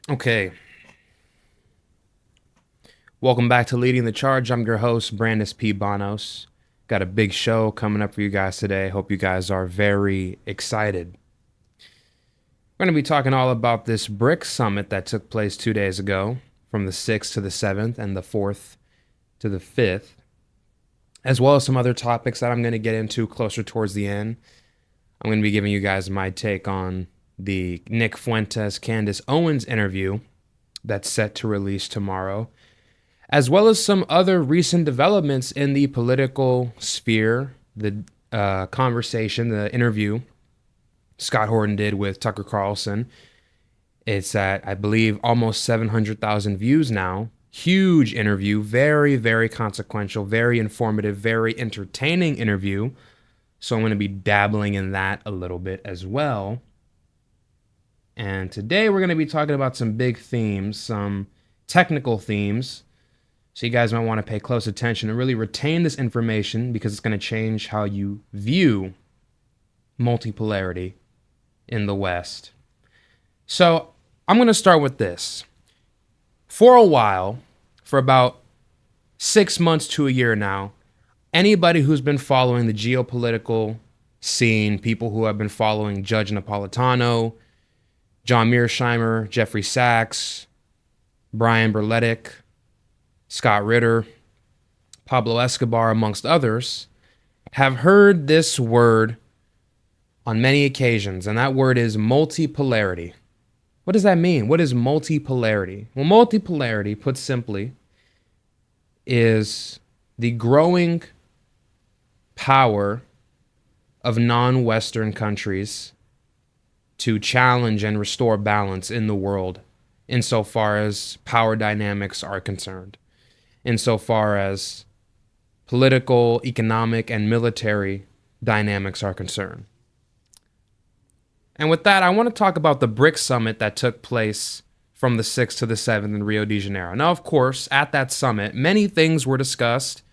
Okay, welcome back to Leading the Charge. I'm your host, Brandis P. Bonos. Got a big show coming up for you guys today. Hope you guys are very excited. We're going to be talking all about this BRICS summit that took place 2 days ago, from the 6th to the 7th and the 4th to the 5th, as well as some other topics that I'm going to get into closer towards the end. I'm going to be giving you guys my take on the Nick Fuentes, Candace Owens interview that's set to release tomorrow, as well as some other recent developments in the political sphere. The conversation, the interview Scott Horton did with Tucker Carlson. It's at, I believe, almost 700,000 views now. Huge interview, very, very consequential, very informative, very entertaining interview. So I'm going to be dabbling in that a little bit as well. And today we're going to be talking about some big themes, some technical themes. So you guys might want to pay close attention and really retain this information because it's going to change how you view multipolarity in the West. So I'm going to start with this. For a while, for about 6 months to a year now, anybody who's been following the geopolitical scene, people who have been following Judge Napolitano, John Mearsheimer, Jeffrey Sachs, Brian Berletic, Scott Ritter, Pablo Escobar, amongst others, have heard this word on many occasions, and that word is multipolarity. What does that mean? What is multipolarity? Well, multipolarity, put simply, is the growing power of non-Western countries to challenge and restore balance in the world insofar as power dynamics are concerned, insofar as political, economic, and military dynamics are concerned. And with that, I want to talk about the BRICS summit that took place from the 6th to the 7th in Rio de Janeiro. Now, of course, at that summit, many things were discussed.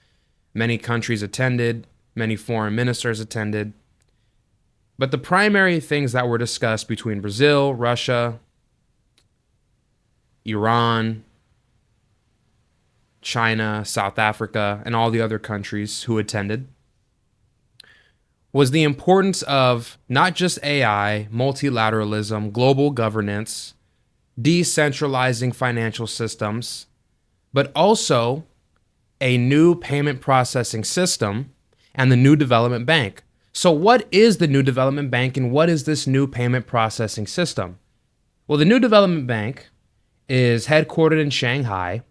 Many countries attended, many foreign ministers attended. But the primary things that were discussed between Brazil, Russia, Iran, China, South Africa, and all the other countries who attended was the importance of not just AI, multilateralism, global governance, decentralizing financial systems, but also a new payment processing system and the new development bank. So what is the new development bank and what is this new payment processing system? Well, the new development bank is headquartered in Shanghai,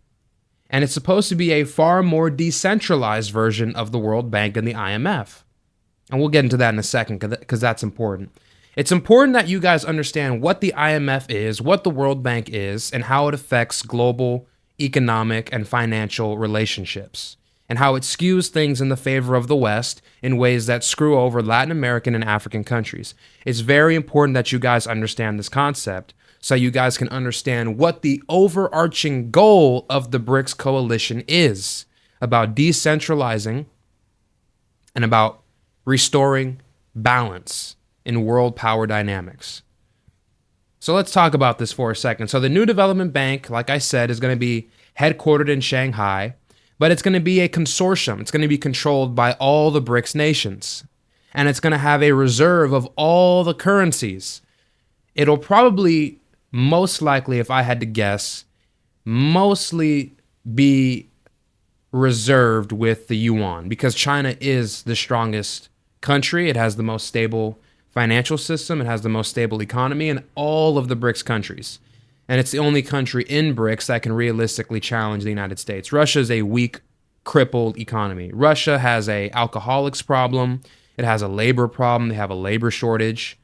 and it's supposed to be a far more decentralized version of the World Bank and the IMF. And we'll get into that in a second because that's important. It's important that you guys understand what the IMF is, what the World Bank is, and how it affects global economic and financial relationships, and how it skews things in the favor of the West in ways that screw over Latin American and African countries. It's very important that you guys understand this concept so you guys can understand what the overarching goal of the BRICS coalition is about decentralizing and about restoring balance in world power dynamics. So let's talk about this for a second. So the new development bank, like I said, is going to be headquartered in Shanghai, but it's going to be a consortium. It's going to be controlled by all the BRICS nations, and it's going to have a reserve of all the currencies. It'll probably, most likely, if I had to guess, mostly be reserved with the yuan because China is the strongest country. It has the most stable financial system. It has the most stable economy in all of the BRICS countries. And it's the only country in BRICS that can realistically challenge the United States. Russia is a weak, crippled economy. Russia has a alcoholics problem. It has a labor problem. They have a labor shortage.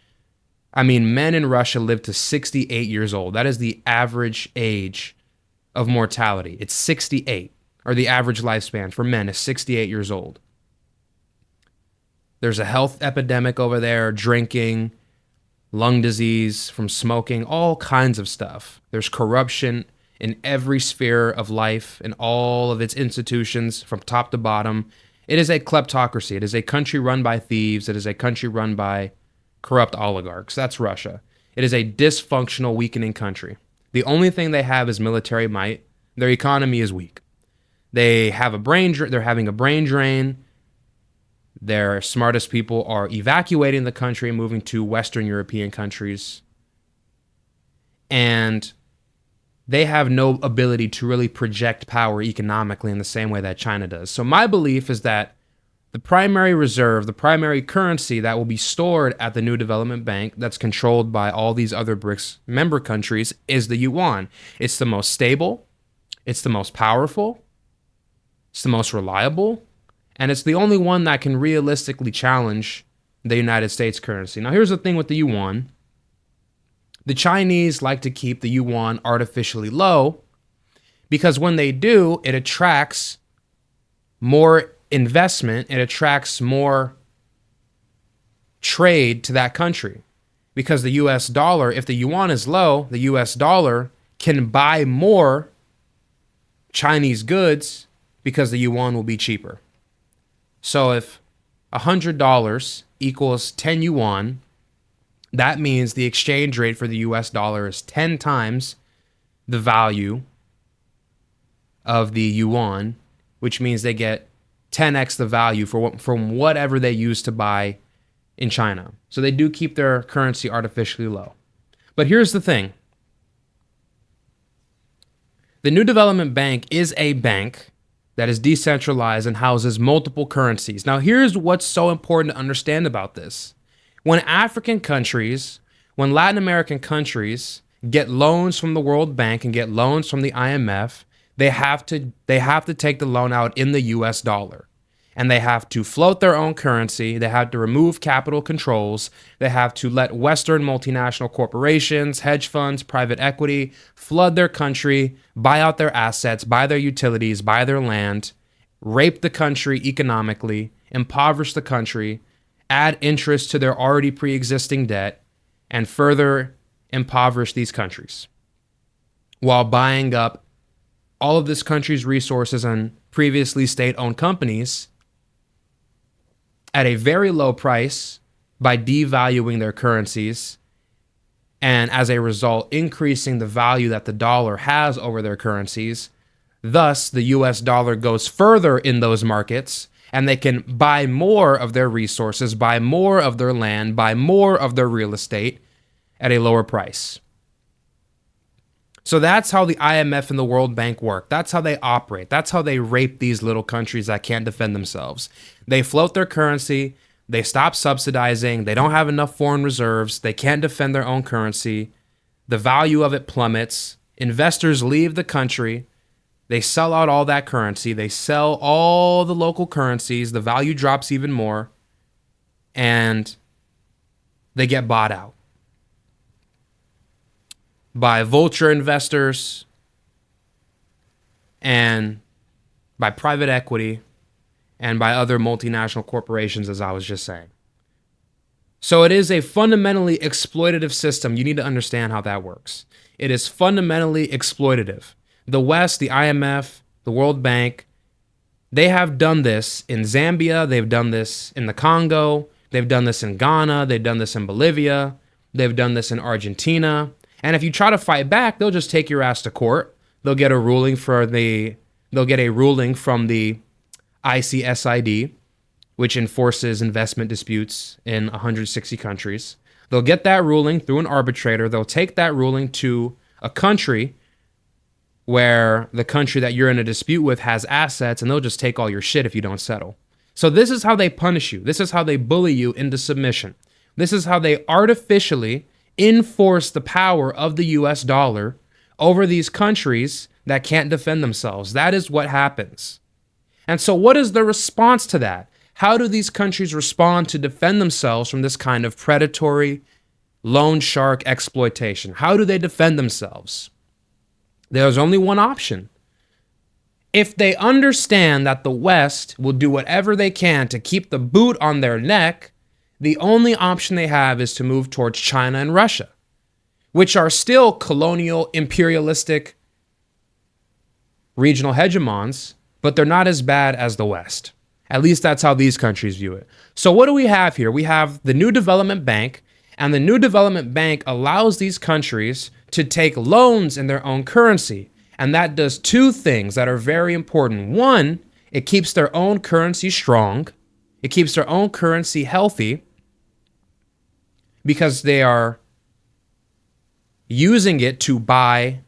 I mean, men in Russia live to 68 years old. That is the average age of mortality. It's 68, or the average lifespan for men is 68 years old. There's a health epidemic over there, drinking, lung disease from smoking, all kinds of stuff. There's corruption in every sphere of life, in all of its institutions, from top to bottom. It is a kleptocracy. It is a country run by thieves. It is a country run by corrupt oligarchs. That's Russia. It is a dysfunctional, weakening country. The only thing they have is military might. Their economy is weak. They're having a brain drain. Their smartest people are evacuating the country and moving to Western European countries. And they have no ability to really project power economically in the same way that China does. So my belief is that the primary reserve, the primary currency that will be stored at the New Development Bank that's controlled by all these other BRICS member countries is the yuan. It's the most stable, it's the most powerful, it's the most reliable, and it's the only one that can realistically challenge the United States currency. Now, here's the thing with the yuan. The Chinese like to keep the yuan artificially low because when they do, it attracts more investment, it attracts more trade to that country. Because the US dollar, if the yuan is low, the US dollar can buy more Chinese goods because the yuan will be cheaper. So if $100 equals 10 yuan, that means the exchange rate for the US dollar is 10 times the value of the yuan, which means they get 10x the value from whatever they use to buy in China. So they do keep their currency artificially low. But here's the thing. The New Development Bank is a bank that is decentralized and houses multiple currencies. Now, here's what's so important to understand about this. When African countries, when Latin American countries get loans from the World Bank and get loans from the IMF, they have to take the loan out in the US dollar. And they have to float their own currency. They have to remove capital controls. They have to let Western multinational corporations, hedge funds, private equity flood their country, buy out their assets, buy their utilities, buy their land, rape the country economically, impoverish the country, add interest to their already pre-existing debt, and further impoverish these countries while buying up all of this country's resources and previously state-owned companies at a very low price by devaluing their currencies, and as a result, increasing the value that the dollar has over their currencies. Thus, the US dollar goes further in those markets, and they can buy more of their resources, buy more of their land, buy more of their real estate at a lower price. So that's how the IMF and the World Bank work. That's how they operate. That's how they rape these little countries that can't defend themselves. They float their currency. They stop subsidizing. They don't have enough foreign reserves. They can't defend their own currency. The value of it plummets. Investors leave the country. They sell out all that currency. They sell all the local currencies. The value drops even more. And they get bought out by vulture investors and by private equity and by other multinational corporations, as I was just saying. So it is a fundamentally exploitative system. You need to understand how that works. It is fundamentally exploitative. The West, the IMF, the World Bank, they have done this in Zambia. They've done this in the Congo. They've done this in Ghana. They've done this in Bolivia. They've done this in Argentina. And if you try to fight back, they'll just take your ass to court. They'll get a ruling from the ICSID, which enforces investment disputes in 160 countries. They'll get that ruling through an arbitrator. They'll take that ruling to a country where the country that you're in a dispute with has assets, and they'll just take all your shit if you don't settle. So this is how they punish you. This is how they bully you into submission. This is how they artificially enforce the power of the US dollar over these countries that can't defend themselves. That is what happens. And so what is the response to that? How do these countries respond to defend themselves from this kind of predatory loan shark exploitation? How do they defend themselves? There's only one option. If they understand that the West will do whatever they can to keep the boot on their neck, the only option they have is to move towards China and Russia, which are still colonial, imperialistic, regional hegemons, but they're not as bad as the West. At least that's how these countries view it. So what do we have here? We have the New Development Bank, And the New Development Bank allows these countries to take loans in their own currency. And that does two things that are very important. One, it keeps their own currency strong. It keeps their own currency healthy because they are using it to buy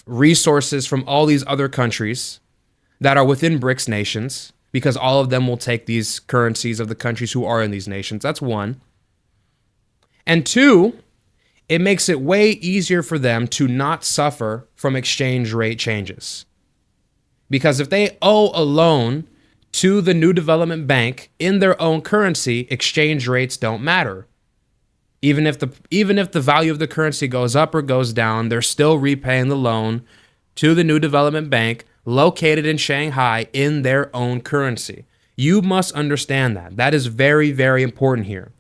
resources from all these other countries that are within BRICS nations, because all of them will take these currencies of the countries who are in these nations. That's one. And two, it makes it way easier for them to not suffer from exchange rate changes. Because if they owe a loan to the New Development Bank in their own currency, exchange rates don't matter. Even if the value of the currency goes up or goes down, they're still repaying the loan to the New Development Bank located in Shanghai in their own currency. You must understand that. That is very, very important here.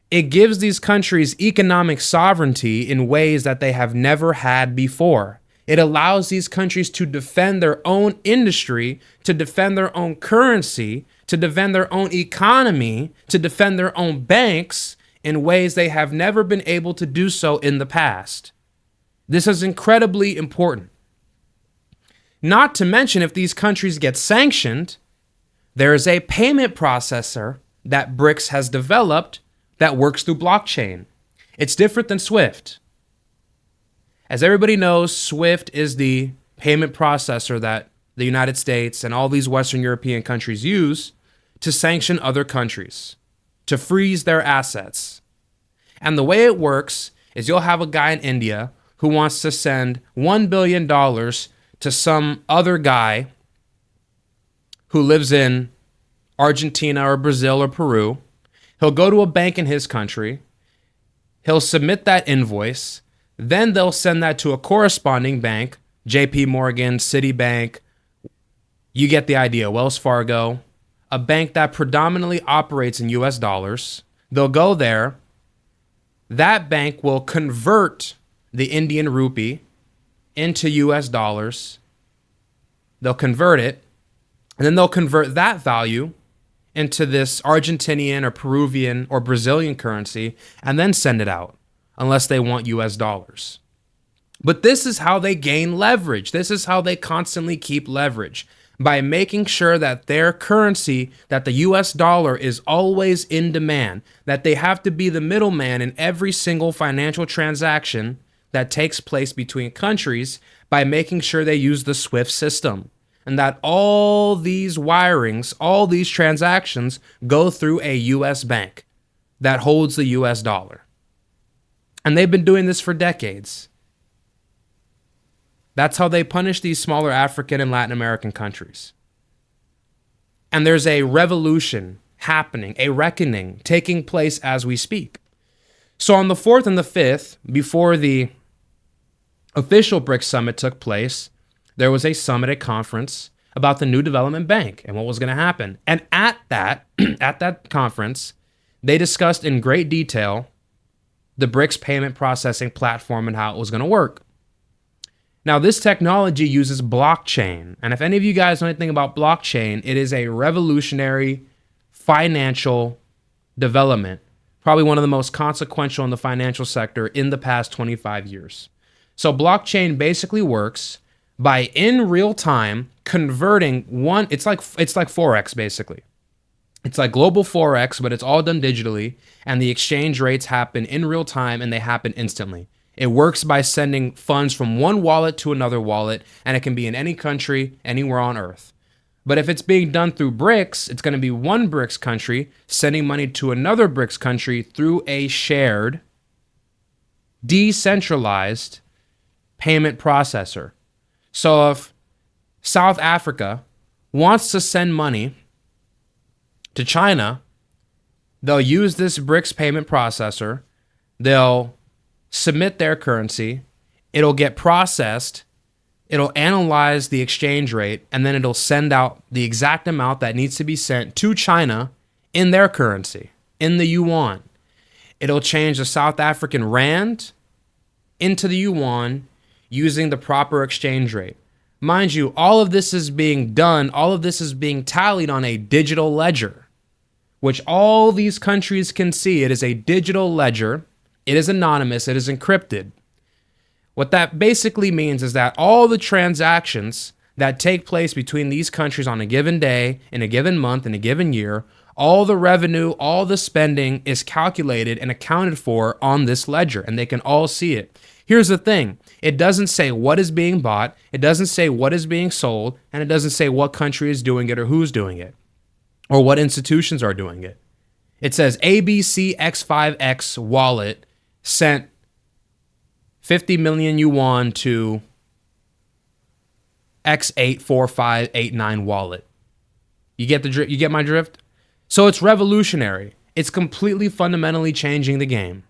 It gives these countries economic sovereignty in ways that they have never had before. It allows these countries to defend their own industry, to defend their own currency, to defend their own economy, to defend their own banks in ways they have never been able to do so in the past. This is incredibly important. Not to mention, if these countries get sanctioned, there is a payment processor that BRICS has developed that works through blockchain. It's different than SWIFT. As everybody knows, SWIFT is the payment processor that the United States and all these Western European countries use to sanction other countries, to freeze their assets. And the way it works is you'll have a guy in India who wants to send $1 billion to some other guy who lives in Argentina or Brazil or Peru. He'll go to a bank in his country. He'll submit that invoice. Then they'll send that to a corresponding bank, JP Morgan, Citibank. You get the idea, Wells Fargo, a bank that predominantly operates in US dollars. They'll go there. That bank will convert the Indian rupee into US dollars. They'll convert it, and then they'll convert that value into this Argentinian or Peruvian or Brazilian currency and then send it out, unless they want US dollars. But this is how they gain leverage. This is how they constantly keep leverage, by making sure that their currency, that the US dollar is always in demand, that they have to be the middleman in every single financial transaction that takes place between countries, by making sure they use the SWIFT system, and that all these wirings, all these transactions go through a US bank that holds the US dollar. And they've been doing this for decades. That's how they punish these smaller African and Latin American countries. And there's a revolution happening, a reckoning taking place as we speak. So on the 4th and the 5th, before the official BRICS summit took place, there was a summit, a conference about the New Development Bank and what was going to happen. And at that conference, they discussed in great detail the BRICS payment processing platform and how it was going to work. Now, this technology uses blockchain. And if any of you guys know anything about blockchain, it is a revolutionary financial development, probably one of the most consequential in the financial sector in the past 25 years. So blockchain basically works by in real time converting one, it's like Forex basically. It's like global Forex, but it's all done digitally, and the exchange rates happen in real time and they happen instantly. It works by sending funds from one wallet to another wallet, and it can be in any country, anywhere on earth. But if it's being done through BRICS, it's going to be one BRICS country sending money to another BRICS country through a shared, decentralized payment processor. So if South Africa wants to send money to China, they'll use this BRICS payment processor. They'll submit their currency. It'll get processed. It'll analyze the exchange rate, and then it'll send out the exact amount that needs to be sent to China in their currency, in the yuan. It'll change the South African rand into the yuan using the proper exchange rate. Mind you, all of this is being done, all of this is being tallied on a digital ledger, which all these countries can see. It is a digital ledger. It is anonymous. It is encrypted. What that basically means is that all the transactions that take place between these countries on a given day, in a given month, in a given year, all the revenue, all the spending is calculated and accounted for on this ledger, and they can all see it. Here's the thing. It doesn't say what is being bought, it doesn't say what is being sold, and it doesn't say what country is doing it or who's doing it, or what institutions are doing it. It says ABCX5X wallet sent 50 million yuan to X84589 wallet. You get the drift? You get my drift? So it's revolutionary. It's completely fundamentally changing the game.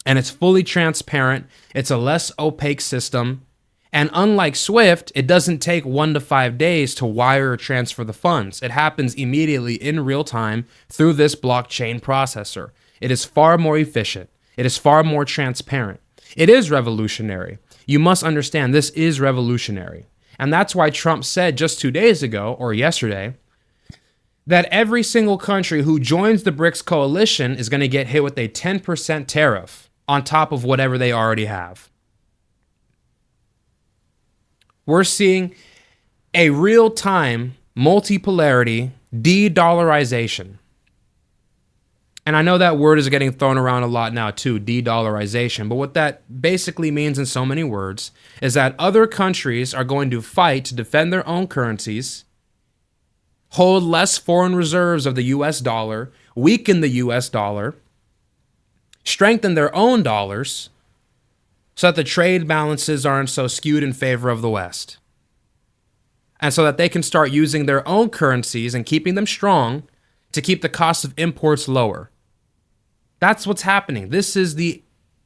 And it's fully transparent. It's a less opaque system. And unlike SWIFT, it doesn't take 1 to 5 days to wire or transfer the funds. It happens immediately in real time through this blockchain processor. It is far more efficient. It is far more transparent. It is revolutionary. You must understand this is revolutionary. And that's why Trump said just 2 days ago, or yesterday, that every single country who joins the BRICS coalition is going to get hit with a 10% tariff on top of whatever they already have. We're seeing a real-time multipolarity de-dollarization. And I know that word is getting thrown around a lot now too, de-dollarization. But what that basically means in so many words is that other countries are going to fight to defend their own currencies, hold less foreign reserves of the US dollar, weaken the US dollar, strengthen their own dollars so that the trade balances aren't so skewed in favor of the West. And so that they can start using their own currencies and keeping them strong to keep the cost of imports lower. That's what's happening. This is the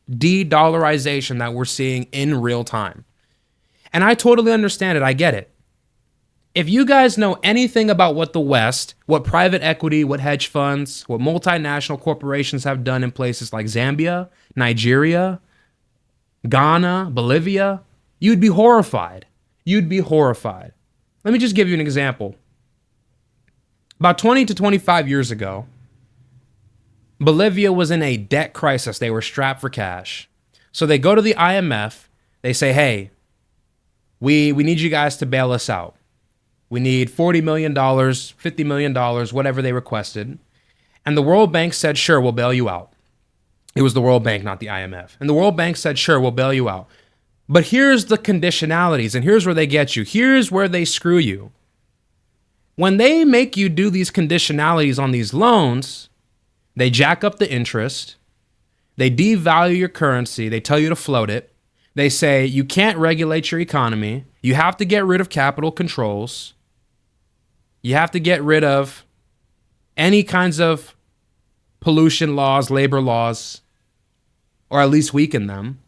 de-dollarization that we're seeing in real time. And I totally understand it. I get it. If you guys know anything about what the West, what private equity, what hedge funds, what multinational corporations have done in places like Zambia, Nigeria, Ghana, Bolivia, you'd be horrified. You'd be horrified. Let me just give you an example. About 20 to 25 years ago, Bolivia was in a debt crisis. They were strapped for cash. So they go to the IMF. They say, hey, we need you guys to bail us out. We need $40 million, $50 million, whatever they requested. And the World Bank said, sure, we'll bail you out. It was the World Bank, not the IMF. And the World Bank said, sure, we'll bail you out. But here's the conditionalities, and here's where they get you. Here's where they screw you. When they make you do these conditionalities on these loans, they jack up the interest. They devalue your currency. They tell you to float it. They say you can't regulate your economy. You have to get rid of capital controls. You have to get rid of any kinds of pollution laws, labor laws, or at least weaken them.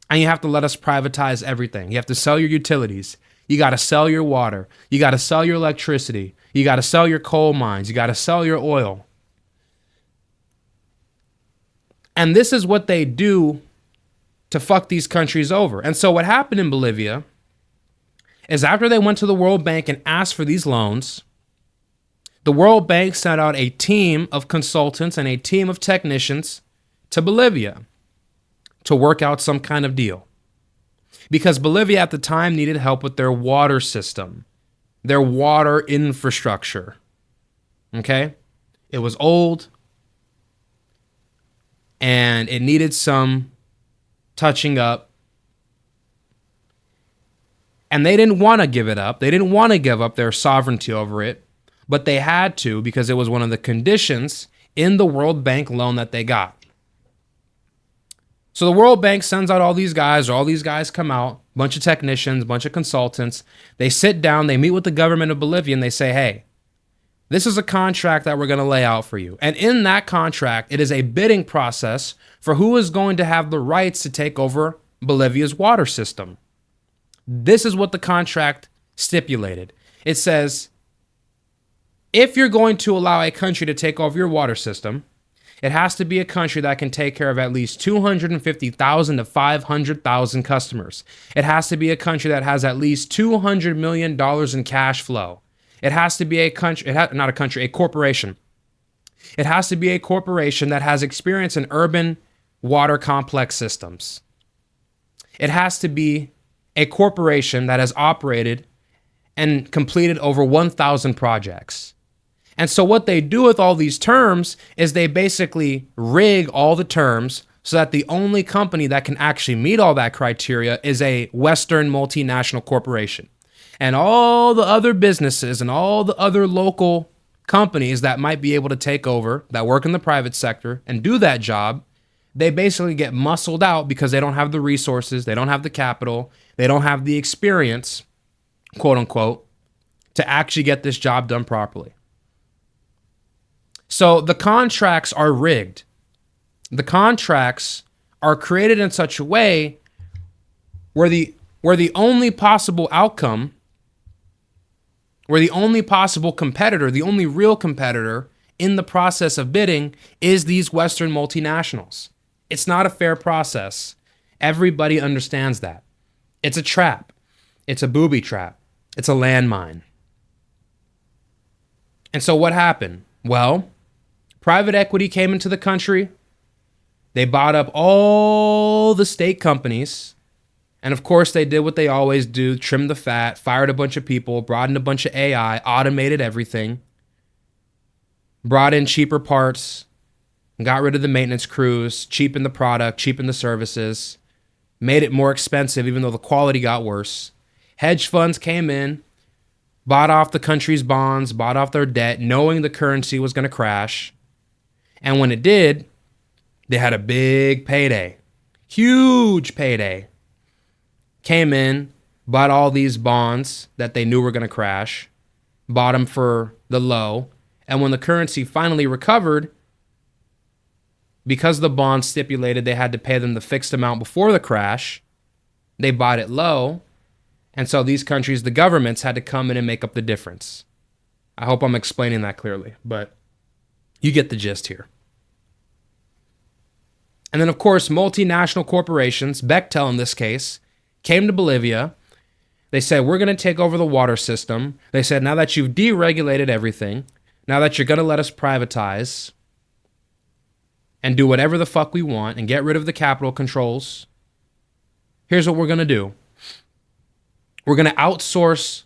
And you have to let us privatize everything. You have to sell your utilities. You got to sell your water. You got to sell your electricity. You got to sell your coal mines. You got to sell your oil. And this is what they do to fuck these countries over. And so what happened in Bolivia is after they went to the World Bank and asked for these loans, the World Bank sent out a team of consultants and a team of technicians to Bolivia to work out some kind of deal. Because Bolivia at the time needed help with their water system, their water infrastructure. Okay? It was old and it needed some touching up. And they didn't want to give it up. They didn't want to give up their sovereignty over it, but they had to because it was one of the conditions in the World Bank loan that they got. So the World Bank sends out all these guys come out, a bunch of technicians, a bunch of consultants. They sit down, they meet with the government of Bolivia, and they say, hey, this is a contract that we're going to lay out for you. And in that contract, it is a bidding process for who is going to have the rights to take over Bolivia's water system. This is what the contract stipulated. It says, if you're going to allow a country to take over your water system, it has to be a country that can take care of at least 250,000 to 500,000 customers. It has to be a country that has at least $200 million in cash flow. It has to be a country, a corporation It has to be a corporation that has experience in urban water complex systems. It has to be a corporation that has operated and completed over 1,000 projects. And so what they do with all these terms is they basically rig all the terms so that the only company that can actually meet all that criteria is a Western multinational corporation. And all the other businesses and all the other local companies that might be able to take over, that work in the private sector and do that job, they basically get muscled out because they don't have the resources, they don't have the capital, they don't have the experience, quote unquote, to actually get this job done properly. So the contracts are rigged. The contracts are created in such a way where the only possible outcome, where the only possible competitor, the only real competitor in the process of bidding is these Western multinationals. It's not a fair process. Everybody understands that. It's a trap. It's a booby trap. It's a landmine. And so what happened? Well, private equity came into the country. They bought up all the state companies. And of course, they did what they always do, trimmed the fat, fired a bunch of people, brought in a bunch of AI, automated everything, brought in cheaper parts, got rid of the maintenance crews, cheapened the product, cheapened the services, made it more expensive even though the quality got worse. Hedge funds came in, bought off the country's bonds, bought off their debt, knowing the currency was going to crash. And when it did, they had a big payday, huge payday. Came in, bought all these bonds that they knew were going to crash, bought them for the low. And when the currency finally recovered, because the bonds stipulated they had to pay them the fixed amount before the crash, they bought it low. And so these countries, the governments, had to come in and make up the difference. I hope I'm explaining that clearly, but you get the gist here. And then, of course, multinational corporations, Bechtel in this case, came to Bolivia. They said, we're going to take over the water system. They said, now that you've deregulated everything, now that you're going to let us privatize and do whatever the fuck we want and get rid of the capital controls, here's what we're going to do. We're going to outsource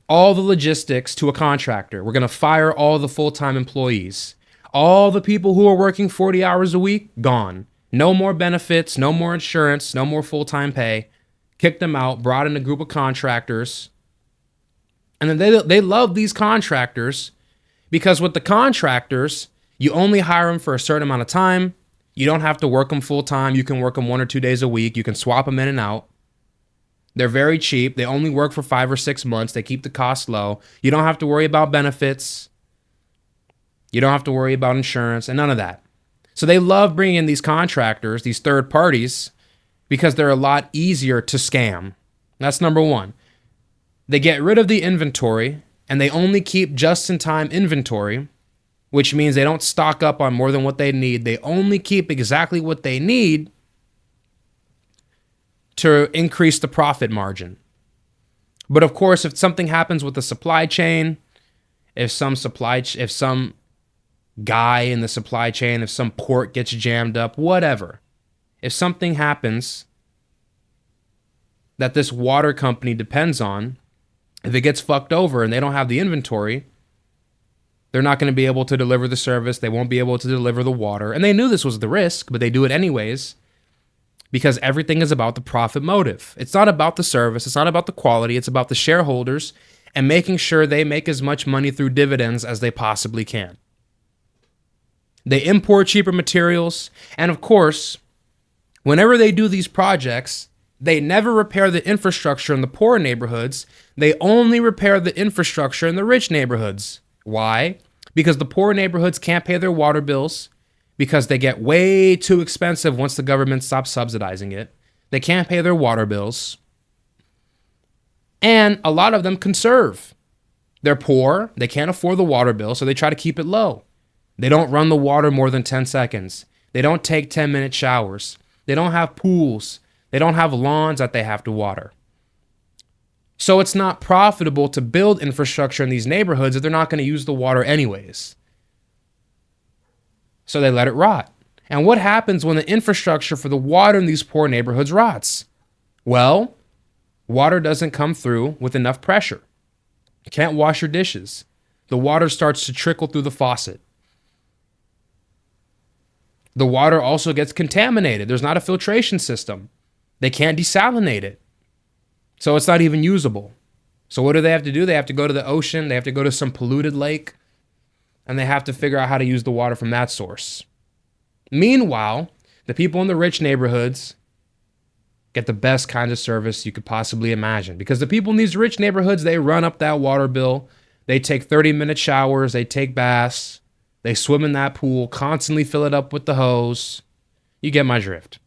all the logistics to a contractor. We're going to fire all the full-time employees. All the people who are working 40 hours a week, gone. No more benefits, no more insurance, no more full-time pay. Kicked them out, brought in a group of contractors. And then they love these contractors because with the contractors, you only hire them for a certain amount of time. You don't have to work them full-time. You can work them 1 or 2 days a week. You can swap them in and out. They're very cheap. They only work for 5 or 6 months. They keep the cost low. You don't have to worry about benefits. You don't have to worry about insurance and none of that. So they love bringing in these contractors, these third parties, because they're a lot easier to scam. That's number one. They get rid of the inventory and they only keep just-in-time inventory, which means they don't stock up on more than what they need. They only keep exactly what they need to increase the profit margin. But of course, if something happens with the supply chain, if some guy in the supply chain, if some port gets jammed up, whatever. If something happens that this water company depends on, if it gets fucked over and they don't have the inventory, they're not going to be able to deliver the service. They won't be able to deliver the water. And they knew this was the risk, but they do it anyways because everything is about the profit motive. It's not about the service. It's not about the quality. It's about the shareholders and making sure they make as much money through dividends as they possibly can. They import cheaper materials. And of course, whenever they do these projects, they never repair the infrastructure in the poor neighborhoods. They only repair the infrastructure in the rich neighborhoods. Why? Because the poor neighborhoods can't pay their water bills because they get way too expensive once the government stops subsidizing it. They can't pay their water bills. And a lot of them conserve. They're poor. They can't afford the water bill, so they try to keep it low. They don't run the water more than 10 seconds. They don't take 10-minute showers. They don't have pools. They don't have lawns that they have to water. So it's not profitable to build infrastructure in these neighborhoods if they're not going to use the water anyways. So they let it rot. And what happens when the infrastructure for the water in these poor neighborhoods rots? Well, water doesn't come through with enough pressure. You can't wash your dishes. The water starts to trickle through the faucet. The water also gets contaminated. There's not a filtration system. They can't desalinate it. So it's not even usable. So what do they have to do? They have to go to the ocean. They have to go to some polluted lake. And they have to figure out how to use the water from that source. Meanwhile, the people in the rich neighborhoods get the best kind of service you could possibly imagine. Because the people in these rich neighborhoods, they run up that water bill. They take 30-minute showers. They take baths. They swim in that pool, constantly fill it up with the hose. You get my drift.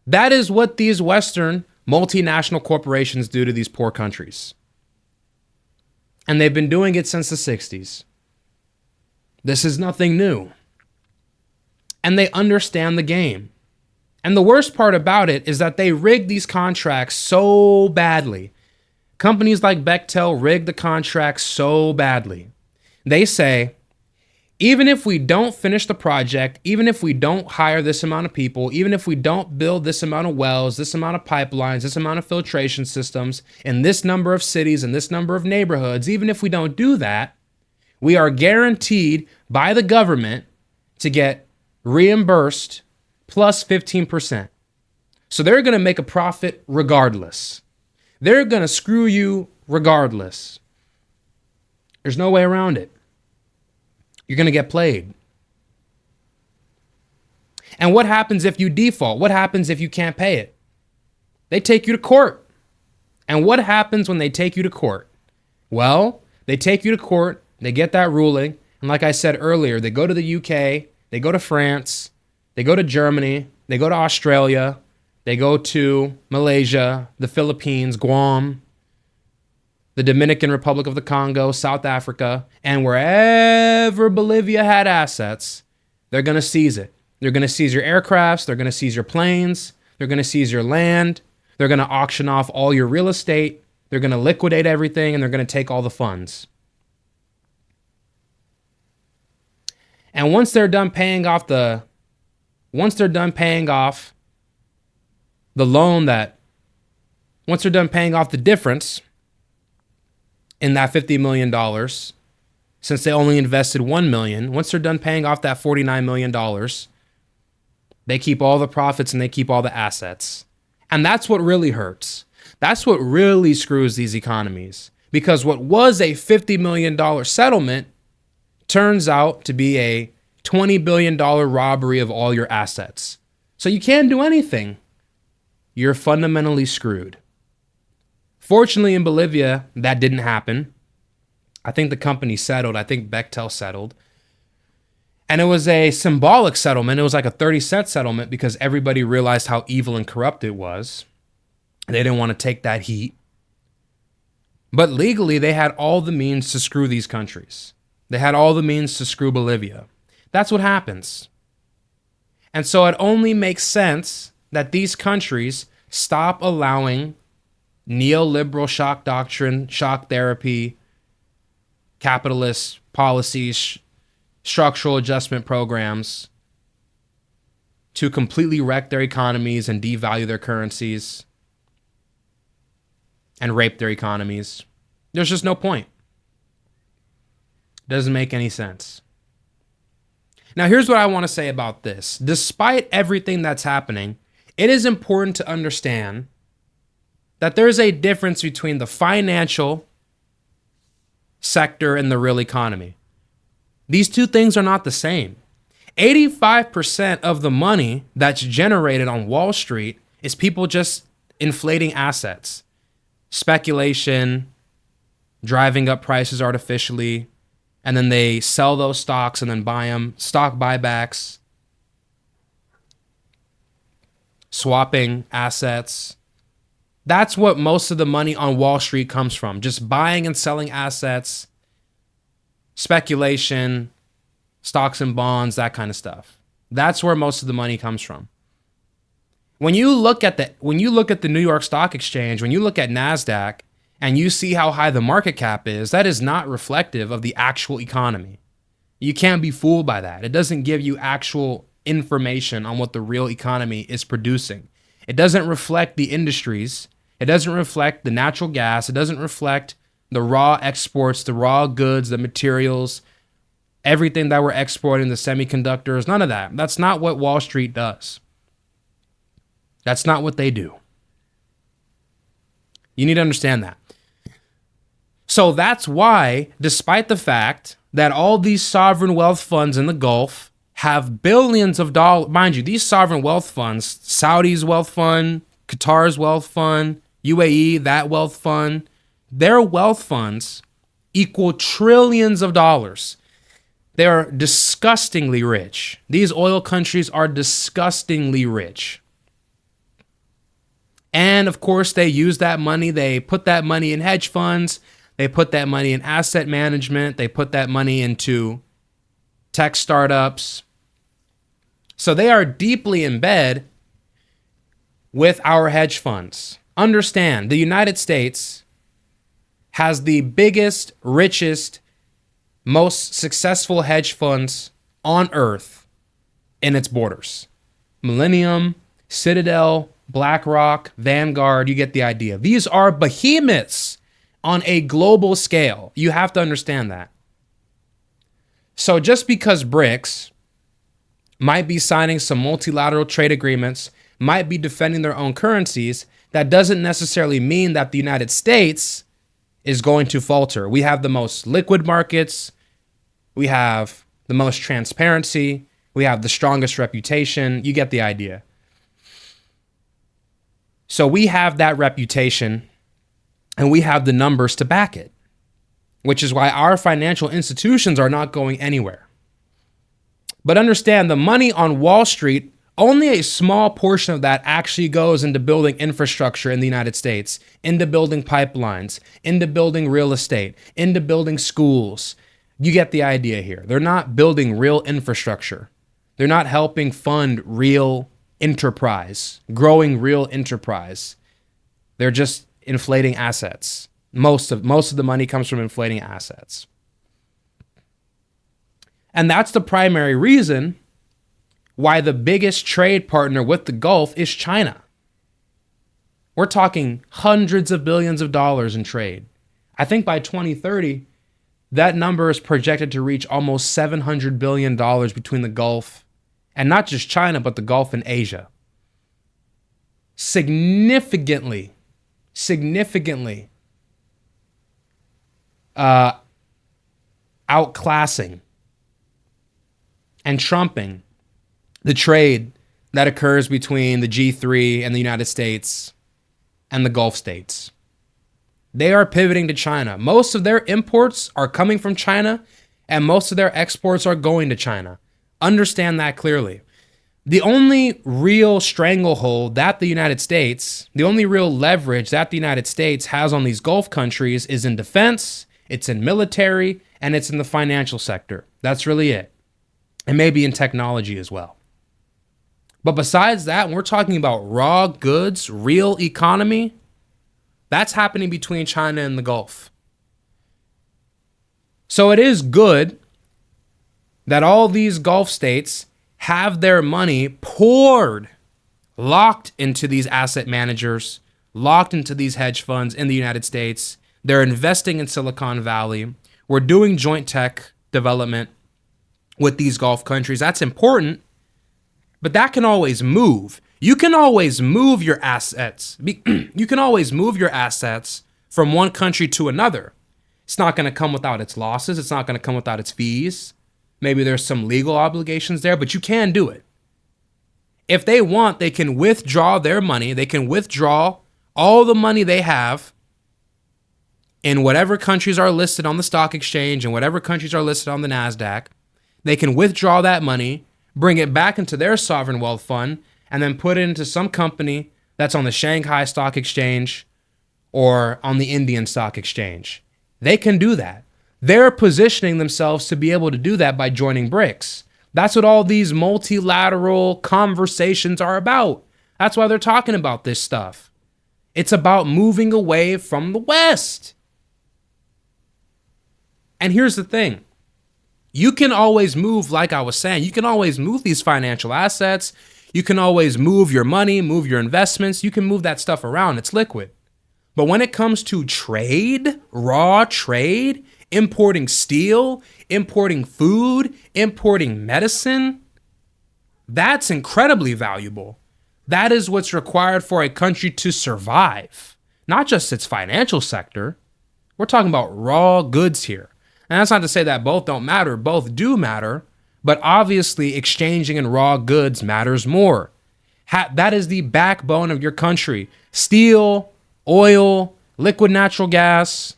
That is what these Western multinational corporations do to these poor countries. And they've been doing it since the 60s. This is nothing new. And they understand the game. And the worst part about it is that they rig these contracts so badly. Companies like Bechtel rig the contracts so badly. They say, even if we don't finish the project, even if we don't hire this amount of people, even if we don't build this amount of wells, this amount of pipelines, this amount of filtration systems, in this number of cities, in this number of neighborhoods, even if we don't do that, we are guaranteed by the government to get reimbursed plus 15%. So they're going to make a profit regardless. They're going to screw you regardless. There's no way around it. You're going to get played. And what happens if you default? What happens if you can't pay it? They take you to court. And what happens when they take you to court? Well, they take you to court, they get that ruling, and like I said earlier, they go to the UK, they go to France, they go to Germany, they go to Australia, they go to Malaysia, the Philippines, Guam, the Dominican Republic of the Congo, South Africa, and wherever Bolivia had assets, they're going to seize it. They're going to seize your aircrafts, they're going to seize your planes, they're going to seize your land, they're going to auction off all your real estate, they're going to liquidate everything, and they're going to take all the funds. And once they're done paying off the loan once they're done paying off the difference in that $50 million, since they only invested $1 million, once they're done paying off that $49 million, they keep all the profits and they keep all the assets. And that's what really hurts. That's what really screws these economies. Because what was a $50 million settlement turns out to be a $20 billion robbery of all your assets. So you can't do anything. You're fundamentally screwed. Fortunately, in Bolivia, that didn't happen. I think the company settled. I think Bechtel settled. And it was a symbolic settlement. It was like a 30-cent settlement because everybody realized how evil and corrupt it was. They didn't want to take that heat. But legally, they had all the means to screw these countries. They had all the means to screw Bolivia. That's what happens. And so it only makes sense that these countries stop allowing neoliberal shock doctrine, shock therapy, capitalist policies, structural adjustment programs to completely wreck their economies and devalue their currencies and rape their economies. There's just no point. Doesn't make any sense. Now, here's what I want to say about this. Despite everything that's happening, it is important to understand that there's a difference between the financial sector and the real economy. These two things are not the same. 85% of the money that's generated on Wall Street is people just inflating assets, speculation, driving up prices artificially, and then they sell those stocks and then buy them, stock buybacks, swapping assets. That's what most of the money on Wall Street comes from, just buying and selling assets, speculation, stocks and bonds, that kind of stuff. That's where most of the money comes from. When you look at the New York Stock Exchange, when you look at NASDAQ, and you see how high the market cap is, that is not reflective of the actual economy. You can't be fooled by that. It doesn't give you actual information on what the real economy is producing. It doesn't reflect the industries. It doesn't reflect the natural gas. It doesn't reflect the raw exports, the raw goods, the materials, everything that we're exporting, the semiconductors, none of that. That's not what Wall Street does. That's not what they do. You need to understand that. So that's why, despite the fact that all these sovereign wealth funds in the Gulf have billions of dollars, mind you, these sovereign wealth funds, Saudi's wealth fund, Qatar's wealth fund, UAE, that wealth fund, their wealth funds equal trillions of dollars. They're disgustingly rich. These oil countries are disgustingly rich. And of course, they use that money. They put that money in hedge funds. They put that money in asset management. They put that money into tech startups. So they are deeply in bed with our hedge funds. Understand, the United States has the biggest, richest, most successful hedge funds on earth in its borders. Millennium, Citadel, BlackRock, Vanguard, you get the idea. These are behemoths on a global scale. You have to understand that. So just because BRICS might be signing some multilateral trade agreements, might be defending their own currencies, that doesn't necessarily mean that the United States is going to falter. We have the most liquid markets. We have the most transparency. We have the strongest reputation. You get the idea. So we have that reputation and we have the numbers to back it, which is why our financial institutions are not going anywhere. But understand, the money on Wall Street, only a small portion of that actually goes into building infrastructure in the United States, into building pipelines, into building real estate, into building schools. You get the idea here. They're not building real infrastructure. They're not helping fund real enterprise, growing real enterprise. They're just inflating assets. Most of the money comes from inflating assets. And that's the primary reason why the biggest trade partner with the Gulf is China. We're talking hundreds of billions of dollars in trade. I think by 2030, that number is projected to reach almost $700 billion between the Gulf, and not just China, but the Gulf and Asia. Significantly outclassing and trumping the trade that occurs between the G3 and the United States and the Gulf states. They are pivoting to China. Most of their imports are coming from China, and most of their exports are going to China. Understand that clearly. The only real stranglehold that the United States, the only real leverage that the United States has on these Gulf countries is in defense, it's in military, and it's in the financial sector. That's really it. And maybe in technology as well. But besides that, when we're talking about raw goods, real economy, that's happening between China and the Gulf. So it is good that all these Gulf states have their money poured, locked into these asset managers, locked into these hedge funds in the United States. They're investing in Silicon Valley. We're doing joint tech development with these Gulf countries. That's important, but that can always move. You can always move your assets. You can always move your assets from one country to another. It's not going to come without its losses. It's not going to come without its fees. Maybe there's some legal obligations there, but you can do it. If they want, they can withdraw their money. They can withdraw all the money they have in whatever countries are listed on the stock exchange and whatever countries are listed on the NASDAQ. They can withdraw that money, bring it back into their sovereign wealth fund, and then put it into some company that's on the Shanghai Stock Exchange or on the Indian Stock Exchange. They can do that. They're positioning themselves to be able to do that by joining BRICS. That's what all these multilateral conversations are about. That's why they're talking about this stuff. It's about moving away from the West. And here's the thing. You can always move, like I was saying, you can always move these financial assets. You can always move your money, move your investments. You can move that stuff around. It's liquid. But when it comes to trade, raw trade, importing steel, importing food, importing medicine, that's incredibly valuable. That is what's required for a country to survive, not just its financial sector. We're talking about raw goods here. And that's not to say that both don't matter. Both do matter, but obviously exchanging in raw goods matters more. That is the backbone of your country. Steel, oil, liquid natural gas,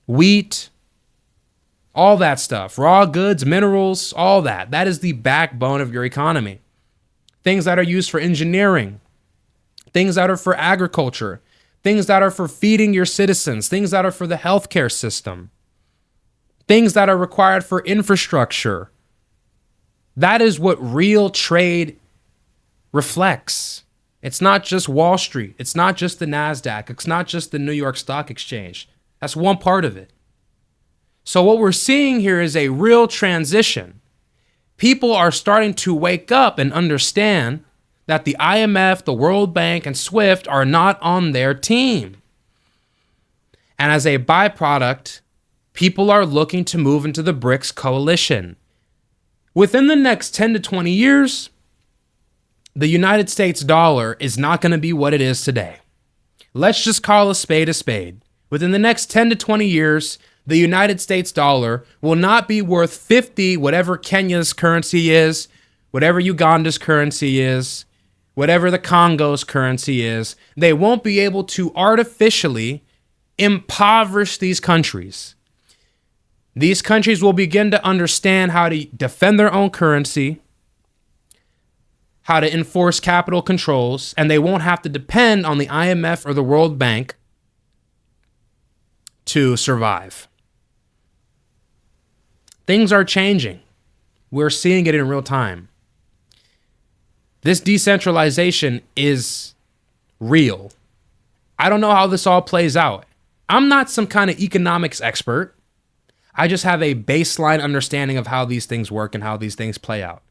wheat, all that stuff. Raw goods, minerals, all that. That is the backbone of your economy. Things that are used for engineering, things that are for agriculture, things that are for feeding your citizens, things that are for the healthcare system, things that are required for infrastructure. That is what real trade reflects. It's not just Wall Street. It's not just the NASDAQ. It's not just the New York Stock Exchange. That's one part of it. So what we're seeing here is a real transition. People are starting to wake up and understand that the IMF, the World Bank, and SWIFT are not on their team. And as a byproduct, people are looking to move into the BRICS coalition. Within the next 10 to 20 years, the United States dollar is not going to be what it is today. Let's just call a spade a spade. Within the next 10 to 20 years, the United States dollar will not be worth 50, whatever Kenya's currency is, whatever Uganda's currency is, whatever the Congo's currency is. They won't be able to artificially impoverish these countries. These countries will begin to understand how to defend their own currency, how to enforce capital controls, and they won't have to depend on the IMF or the World Bank to survive. Things are changing. We're seeing it in real time. This decentralization is real. I don't know how this all plays out. I'm not some kind of economics expert. I just have a baseline understanding of how these things work and how these things play out.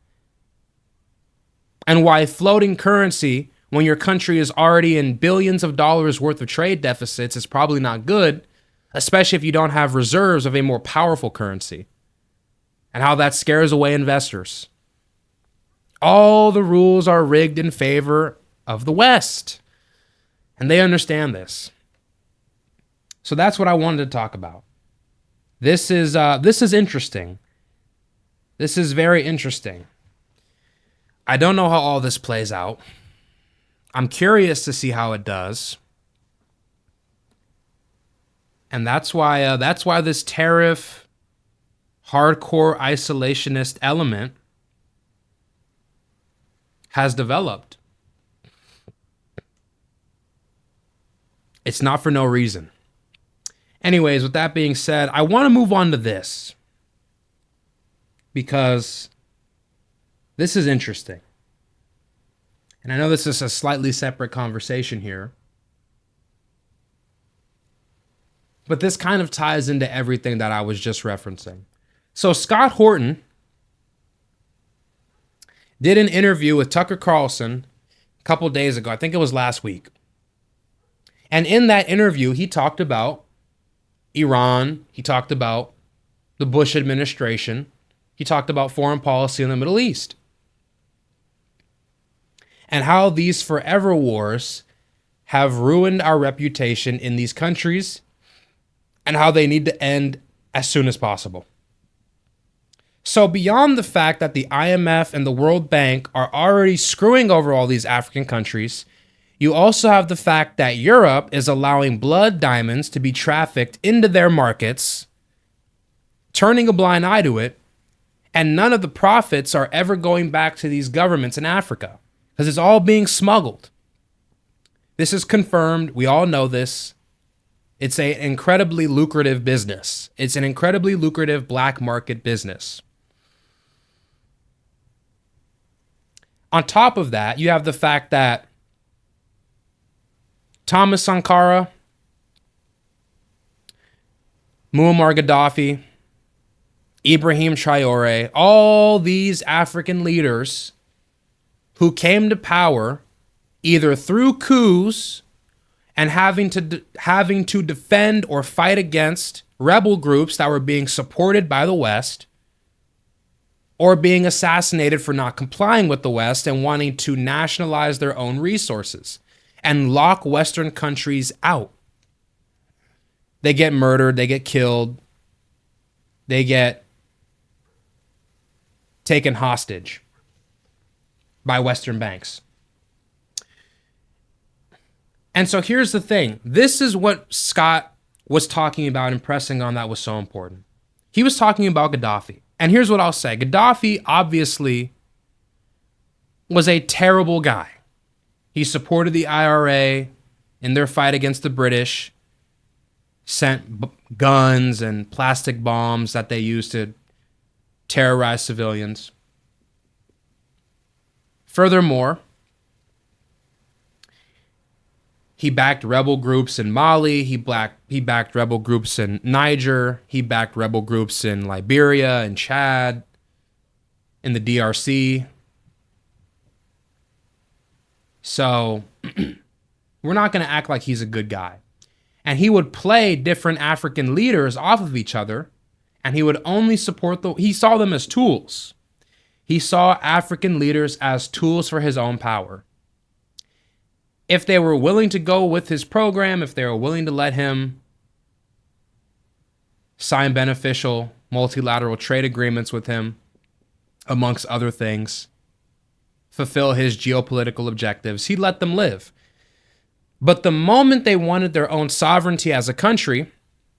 And why floating currency, when your country is already in billions of dollars worth of trade deficits, is probably not good, especially if you don't have reserves of a more powerful currency. And how that scares away investors. All the rules are rigged in favor of the West. And they understand this. So that's what I wanted to talk about. This is interesting. This is very interesting. I don't know how all this plays out. I'm curious to see how it does. And that's why this tariff hardcore isolationist element has developed. It's not for no reason. Anyways, with that being said, I want to move on to this because this is interesting. And I know this is a slightly separate conversation here, but this kind of ties into everything that I was just referencing. So Scott Horton did an interview with Tucker Carlson a couple days ago. I think it was last week. And in that interview, he talked about Iran. He talked about the Bush administration. He talked about foreign policy in the Middle East. And how these forever wars have ruined our reputation in these countries and how they need to end as soon as possible. So beyond the fact that the IMF and the World Bank are already screwing over all these African countries, you also have the fact that Europe is allowing blood diamonds to be trafficked into their markets, turning a blind eye to it, and none of the profits are ever going back to these governments in Africa because it's all being smuggled. This is confirmed. We all know this. It's an incredibly lucrative business. It's an incredibly lucrative black market business. On top of that, you have the fact that Thomas Sankara, Muammar Gaddafi, Ibrahim Traore, all these African leaders who came to power either through coups and having to defend or fight against rebel groups that were being supported by the West, or being assassinated for not complying with the West and wanting to nationalize their own resources and lock Western countries out. They get murdered, they get killed, they get taken hostage by Western banks. And so here's the thing. This is what Scott was talking about and pressing on that was so important. He was talking about Gaddafi. And here's what I'll say. Gaddafi obviously was a terrible guy. He supported the IRA in their fight against the British, sent guns and plastic bombs that they used to terrorize civilians. Furthermore, he backed rebel groups in Mali, he backed rebel groups in Niger, he backed rebel groups in Liberia and Chad, in the DRC. So we're not going to act like he's a good guy. And he would play different African leaders off of each other, and he would only support he saw them as tools. He saw African leaders as tools for his own power. If they were willing to go with his program, if they were willing to let him sign beneficial multilateral trade agreements with him, amongst other things, fulfill his geopolitical objectives, he'd let them live. But the moment they wanted their own sovereignty as a country,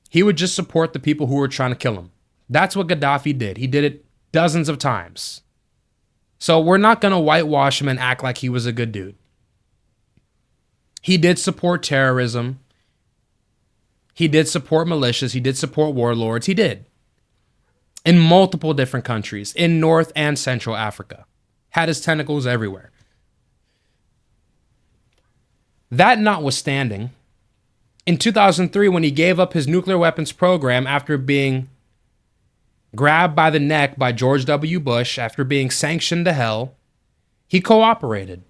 he would just support the people who were trying to kill him. That's what Gaddafi did. He did it dozens of times. So we're not going to whitewash him and act like he was a good dude. He did support terrorism. He did support militias. He did support warlords. He did. In multiple different countries, in North and Central Africa. Had his tentacles everywhere. That notwithstanding, in 2003, when he gave up his nuclear weapons program after being grabbed by the neck by George W. Bush, after being sanctioned to hell, he cooperated.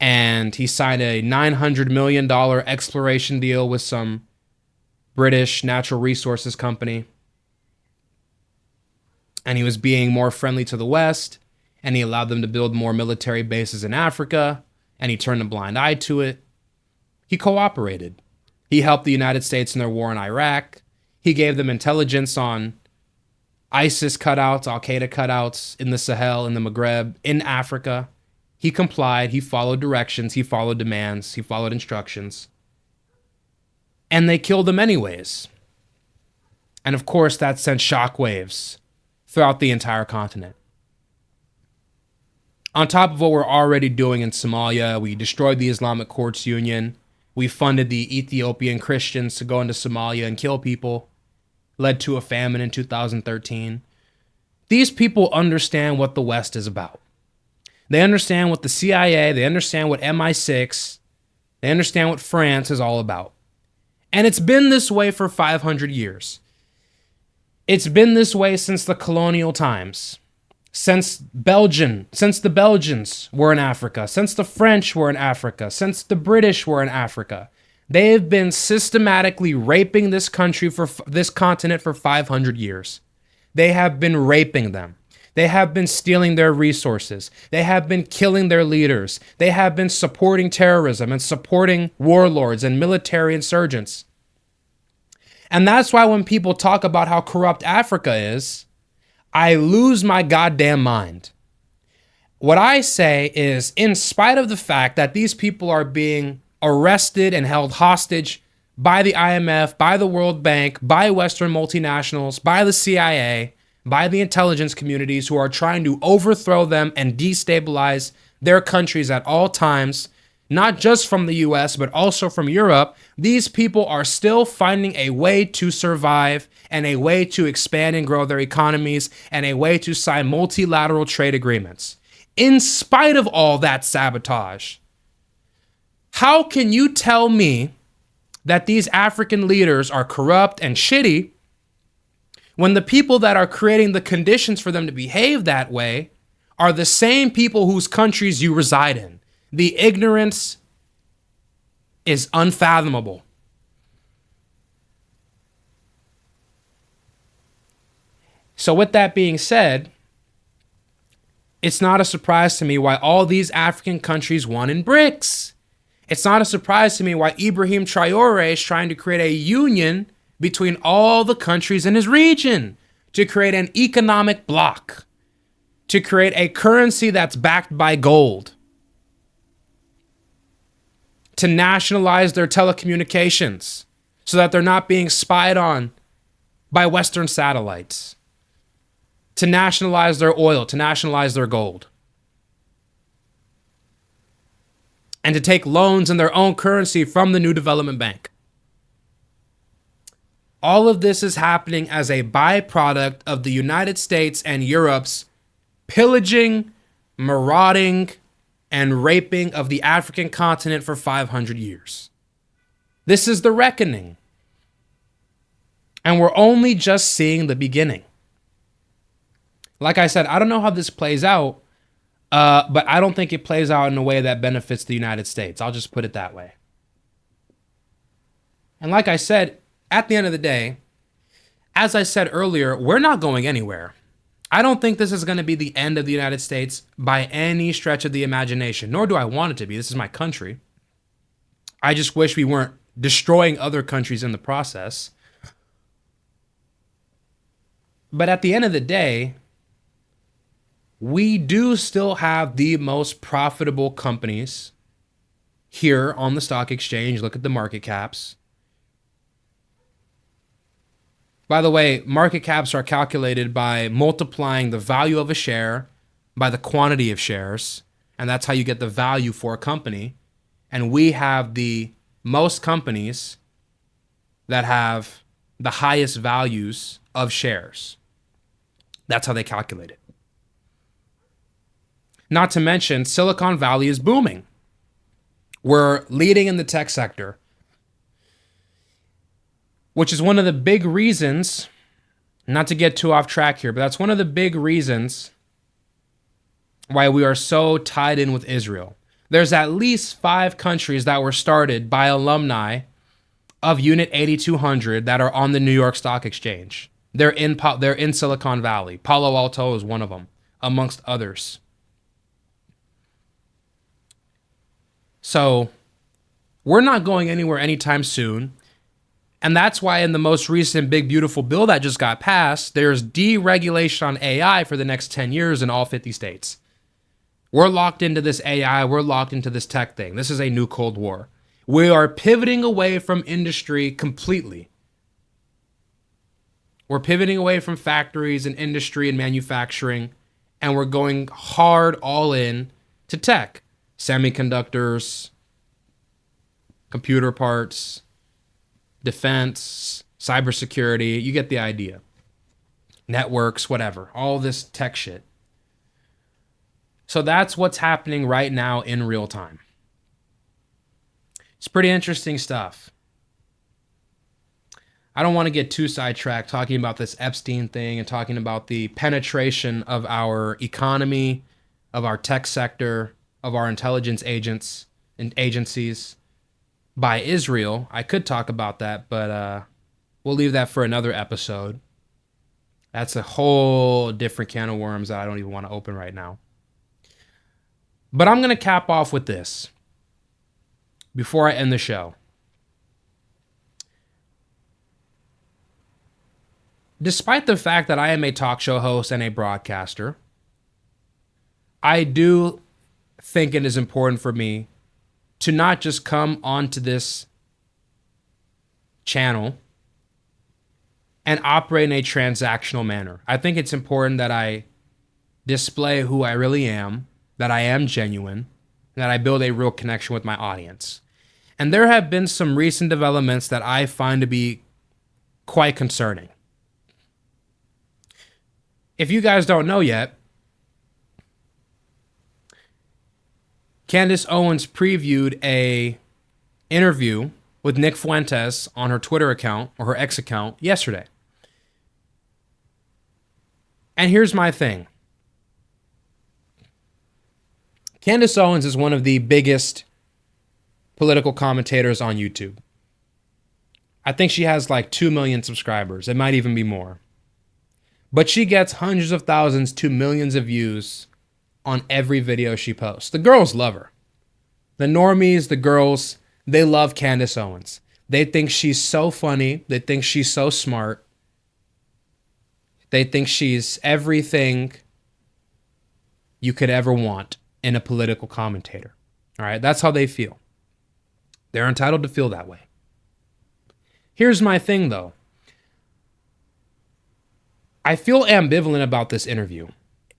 And he signed a $900 million exploration deal with some British natural resources company. And he was being more friendly to the West, and he allowed them to build more military bases in Africa, and he turned a blind eye to it. He cooperated. He helped the United States in their war in Iraq. He gave them intelligence on ISIS cutouts, Al-Qaeda cutouts in the Sahel, in the Maghreb, in Africa. He complied, he followed directions, he followed demands, he followed instructions. And they killed him anyways. And of course, that sent shockwaves throughout the entire continent. On top of what we're already doing in Somalia, we destroyed the Islamic Courts Union. We funded the Ethiopian Christians to go into Somalia and kill people. Led to a famine in 2013. These people understand what the West is about. They understand what the CIA, they understand what MI6, they understand what France is all about. And it's been this way for 500 years. It's been this way since the colonial times. Since the Belgians were in Africa, since the French were in Africa, since the British were in Africa. They have been systematically raping this country, for this continent, for 500 years. They have been raping them. They have been stealing their resources. They have been killing their leaders. They have been supporting terrorism and supporting warlords and military insurgents. And that's why when people talk about how corrupt Africa is, I lose my goddamn mind. What I say is, in spite of the fact that these people are being arrested and held hostage by the IMF, by the World Bank, by Western multinationals, by the CIA, by the intelligence communities who are trying to overthrow them and destabilize their countries at all times, not just from the US, but also from Europe, these people are still finding a way to survive and a way to expand and grow their economies and a way to sign multilateral trade agreements. In spite of all that sabotage, how can you tell me that these African leaders are corrupt and shitty when the people that are creating the conditions for them to behave that way are the same people whose countries you reside in. The ignorance is unfathomable. So with that being said, it's not a surprise to me why all these African countries won in BRICS. It's not a surprise to me why Ibrahim Traore is trying to create a union between all the countries in his region to create an economic bloc, to create a currency that's backed by gold, to nationalize their telecommunications so that they're not being spied on by Western satellites, to nationalize their oil, to nationalize their gold, and to take loans in their own currency from the New Development Bank. All of this is happening as a byproduct of the United States and Europe's pillaging, marauding, and raping of the African continent for 500 years. This is the reckoning. And we're only just seeing the beginning. Like I said, I don't know how this plays out, but I don't think it plays out in a way that benefits the United States. I'll just put it that way. And like I said, at the end of the day, as I said earlier, we're not going anywhere. I don't think this is going to be the end of the United States by any stretch of the imagination, nor do I want it to be. This is my country. I just wish we weren't destroying other countries in the process. But at the end of the day, we do still have the most profitable companies here on the stock exchange. Look at the market caps. By the way, market caps are calculated by multiplying the value of a share by the quantity of shares, and that's how you get the value for a company. And we have the most companies that have the highest values of shares. That's how they calculate it. Not to mention, Silicon Valley is booming. We're leading in the tech sector, which is one of the big reasons, not to get too off track here, but that's one of the big reasons why we are so tied in with Israel. There's at least 5 countries that were started by alumni of Unit 8200 that are on the New York Stock Exchange. They're in Silicon Valley. Palo Alto is one of them, amongst others. So we're not going anywhere anytime soon. And that's why in the most recent big, beautiful bill that just got passed, there's deregulation on AI for the next 10 years in all 50 states. We're locked into this AI. We're locked into this tech thing. This is a new Cold War. We are pivoting away from industry completely. We're pivoting away from factories and industry and manufacturing, and we're going hard all in to tech. Semiconductors, computer parts, defense, cybersecurity, you get the idea. Networks, whatever, all this tech shit. So that's what's happening right now in real time. It's pretty interesting stuff. I don't want to get too sidetracked talking about this Epstein thing and talking about the penetration of our economy, of our tech sector, of our intelligence agents and agencies by Israel. I could talk about that, but we'll leave that for another episode. That's a whole different can of worms that I don't even want to open right now. But I'm going to cap off with this before I end the show. Despite the fact that I am a talk show host and a broadcaster, I do think it is important for me to not just come onto this channel and operate in a transactional manner. I think it's important that I display who I really am, that I am genuine, and that I build a real connection with my audience. And there have been some recent developments that I find to be quite concerning. If you guys don't know yet, Candace Owens previewed a interview with Nick Fuentes on her Twitter account, or her X account, yesterday. And here's my thing. Candace Owens is one of the biggest political commentators on YouTube. I think she has like 2 million subscribers. It might even be more. But she gets hundreds of thousands to millions of views on every video she posts. The girls love her. The normies, the girls, they love Candace Owens. They think she's so funny. They think she's so smart. They think she's everything you could ever want in a political commentator. All right, that's how they feel. They're entitled to feel that way. Here's my thing, though. I feel ambivalent about this interview.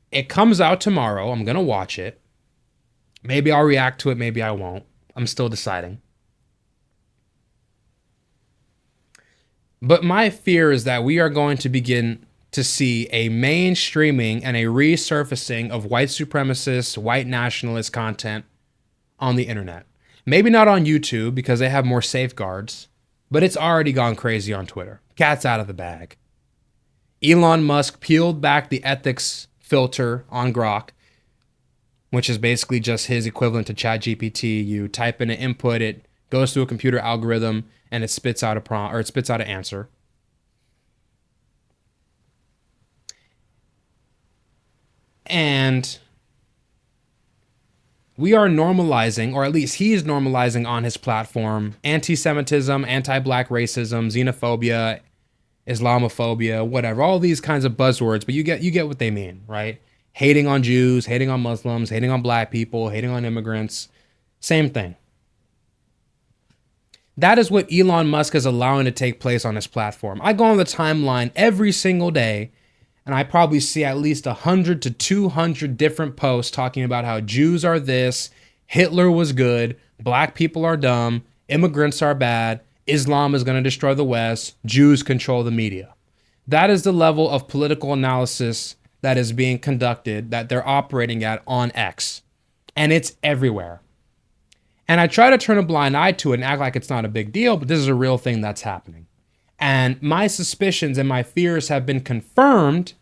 It comes out tomorrow. I'm going to watch it. Maybe I'll react to it. Maybe I won't. I'm still deciding. But my fear is that we are going to begin to see a mainstreaming and a resurfacing of white supremacist, white nationalist content on the internet. Maybe not on YouTube because they have more safeguards, but it's already gone crazy on Twitter. Cat's out of the bag. Elon Musk peeled back the ethics filter on Grok, which is basically just his equivalent to ChatGPT. You type in an input, it goes through a computer algorithm, and it spits out a prompt, or it spits out an answer. And we are normalizing, or at least he is normalizing on his platform, anti-Semitism, anti-black racism, xenophobia, Islamophobia, whatever, all these kinds of buzzwords, but you get what they mean, right? Hating on Jews, hating on Muslims, hating on black people, hating on immigrants, same thing. That is what Elon Musk is allowing to take place on his platform. I go on the timeline every single day, and I probably see at least 100 to 200 different posts talking about how Jews are this, Hitler was good, black people are dumb, immigrants are bad, Islam is going to destroy the West, Jews control the media. That is the level of political analysis that is being conducted, that they're operating at on X. And it's everywhere. And I try to turn a blind eye to it and act like it's not a big deal, but this is a real thing that's happening. And my suspicions and my fears have been confirmed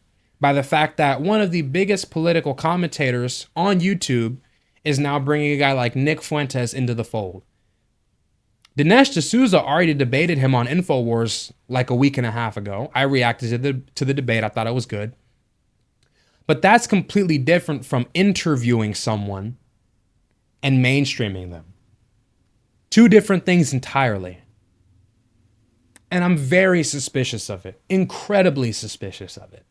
by the fact that one of the biggest political commentators on YouTube is now bringing a guy like Nick Fuentes into the fold. Dinesh D'Souza already debated him on InfoWars like a week and a half ago. I reacted to the debate. I thought it was good. But that's completely different from interviewing someone and mainstreaming them. Two different things entirely. And I'm very suspicious of it, incredibly suspicious of it.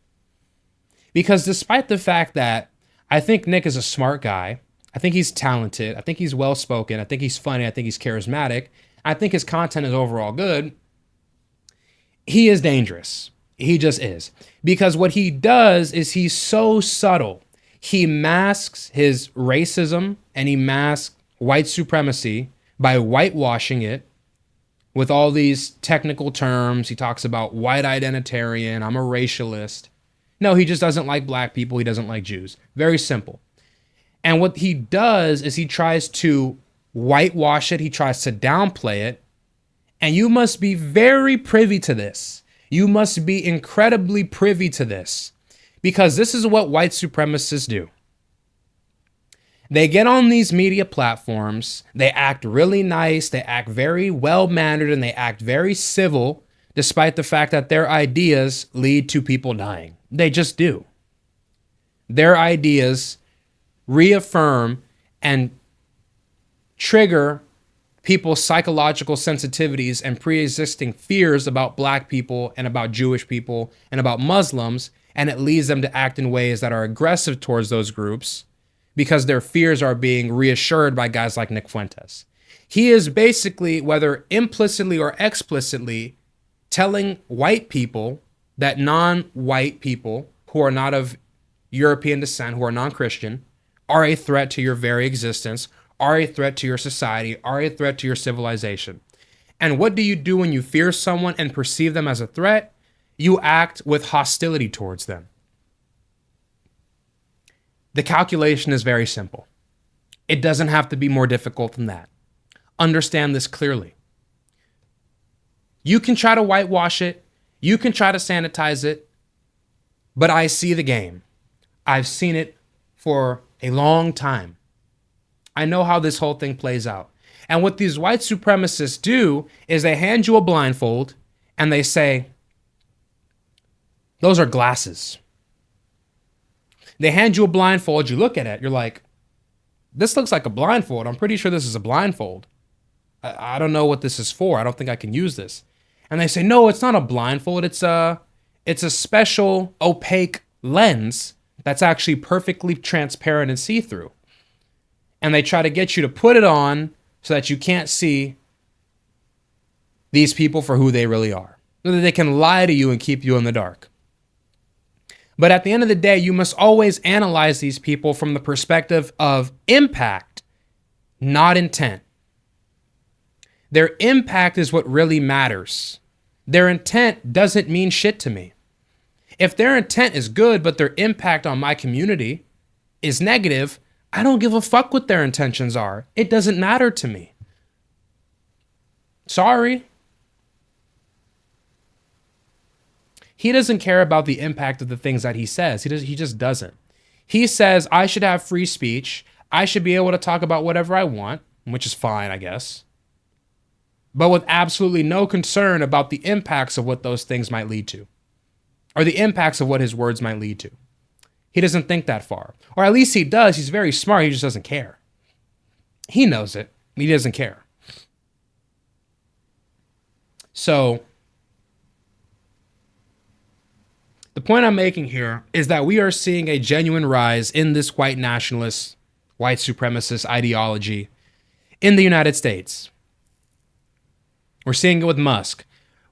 Because despite the fact that I think Nick is a smart guy, I think he's talented, I think he's well-spoken, I think he's funny, I think he's charismatic, I think his content is overall good, he is dangerous. He just is. Because what he does is he's so subtle. He masks his racism and he masks white supremacy by whitewashing it with all these technical terms. He talks about white identitarian, I'm a racialist. No, he just doesn't like black people. He doesn't like Jews. Very simple. And what he does is he tries to whitewash it. He tries to downplay it. And you must be very privy to this. You must be incredibly privy to this. Because this is what white supremacists do. They get on these media platforms. They act really nice. They act very well-mannered and they act very civil, despite the fact that their ideas lead to people dying. They just do. Their ideas reaffirm and trigger people's psychological sensitivities and pre-existing fears about black people and about Jewish people and about Muslims, and it leads them to act in ways that are aggressive towards those groups because their fears are being reassured by guys like Nick Fuentes. He is basically, whether implicitly or explicitly, telling white people that non-white people who are not of European descent, who are non-Christian, are a threat to your very existence, are a threat to your society, are a threat to your civilization. And what do you do when you fear someone and perceive them as a threat? You act with hostility towards them. The calculation is very simple. It doesn't have to be more difficult than that. Understand this clearly. You can try to whitewash it. You can try to sanitize it. But I see the game. I've seen it for a long time. I know how this whole thing plays out. And what these white supremacists do is they hand you a blindfold and they say, those are glasses. They hand you a blindfold, you look at it, you're like, this looks like a blindfold. I'm pretty sure this is a blindfold. I don't know what this is for. I don't think I can use this. And they say, no, it's not a blindfold. It's a special opaque lens that's actually perfectly transparent and see-through. And they try to get you to put it on so that you can't see these people for who they really are. So that they can lie to you and keep you in the dark. But at the end of the day, you must always analyze these people from the perspective of impact, not intent. Their impact is what really matters. Their intent doesn't mean shit to me. If their intent is good, but their impact on my community is negative, I don't give a fuck what their intentions are. It doesn't matter to me. Sorry. He doesn't care about the impact of the things that he says. He just doesn't. He says, I should have free speech. I should be able to talk about whatever I want, which is fine, I guess. But with absolutely no concern about the impacts of what those things might lead to. Or the impacts of what his words might lead to. He doesn't think that far. Or at least he does. He's very smart. He just doesn't care. He knows it. He doesn't care. So, the point I'm making here is that we are seeing a genuine rise in this white nationalist, white supremacist ideology in the United States. We're seeing it with Musk.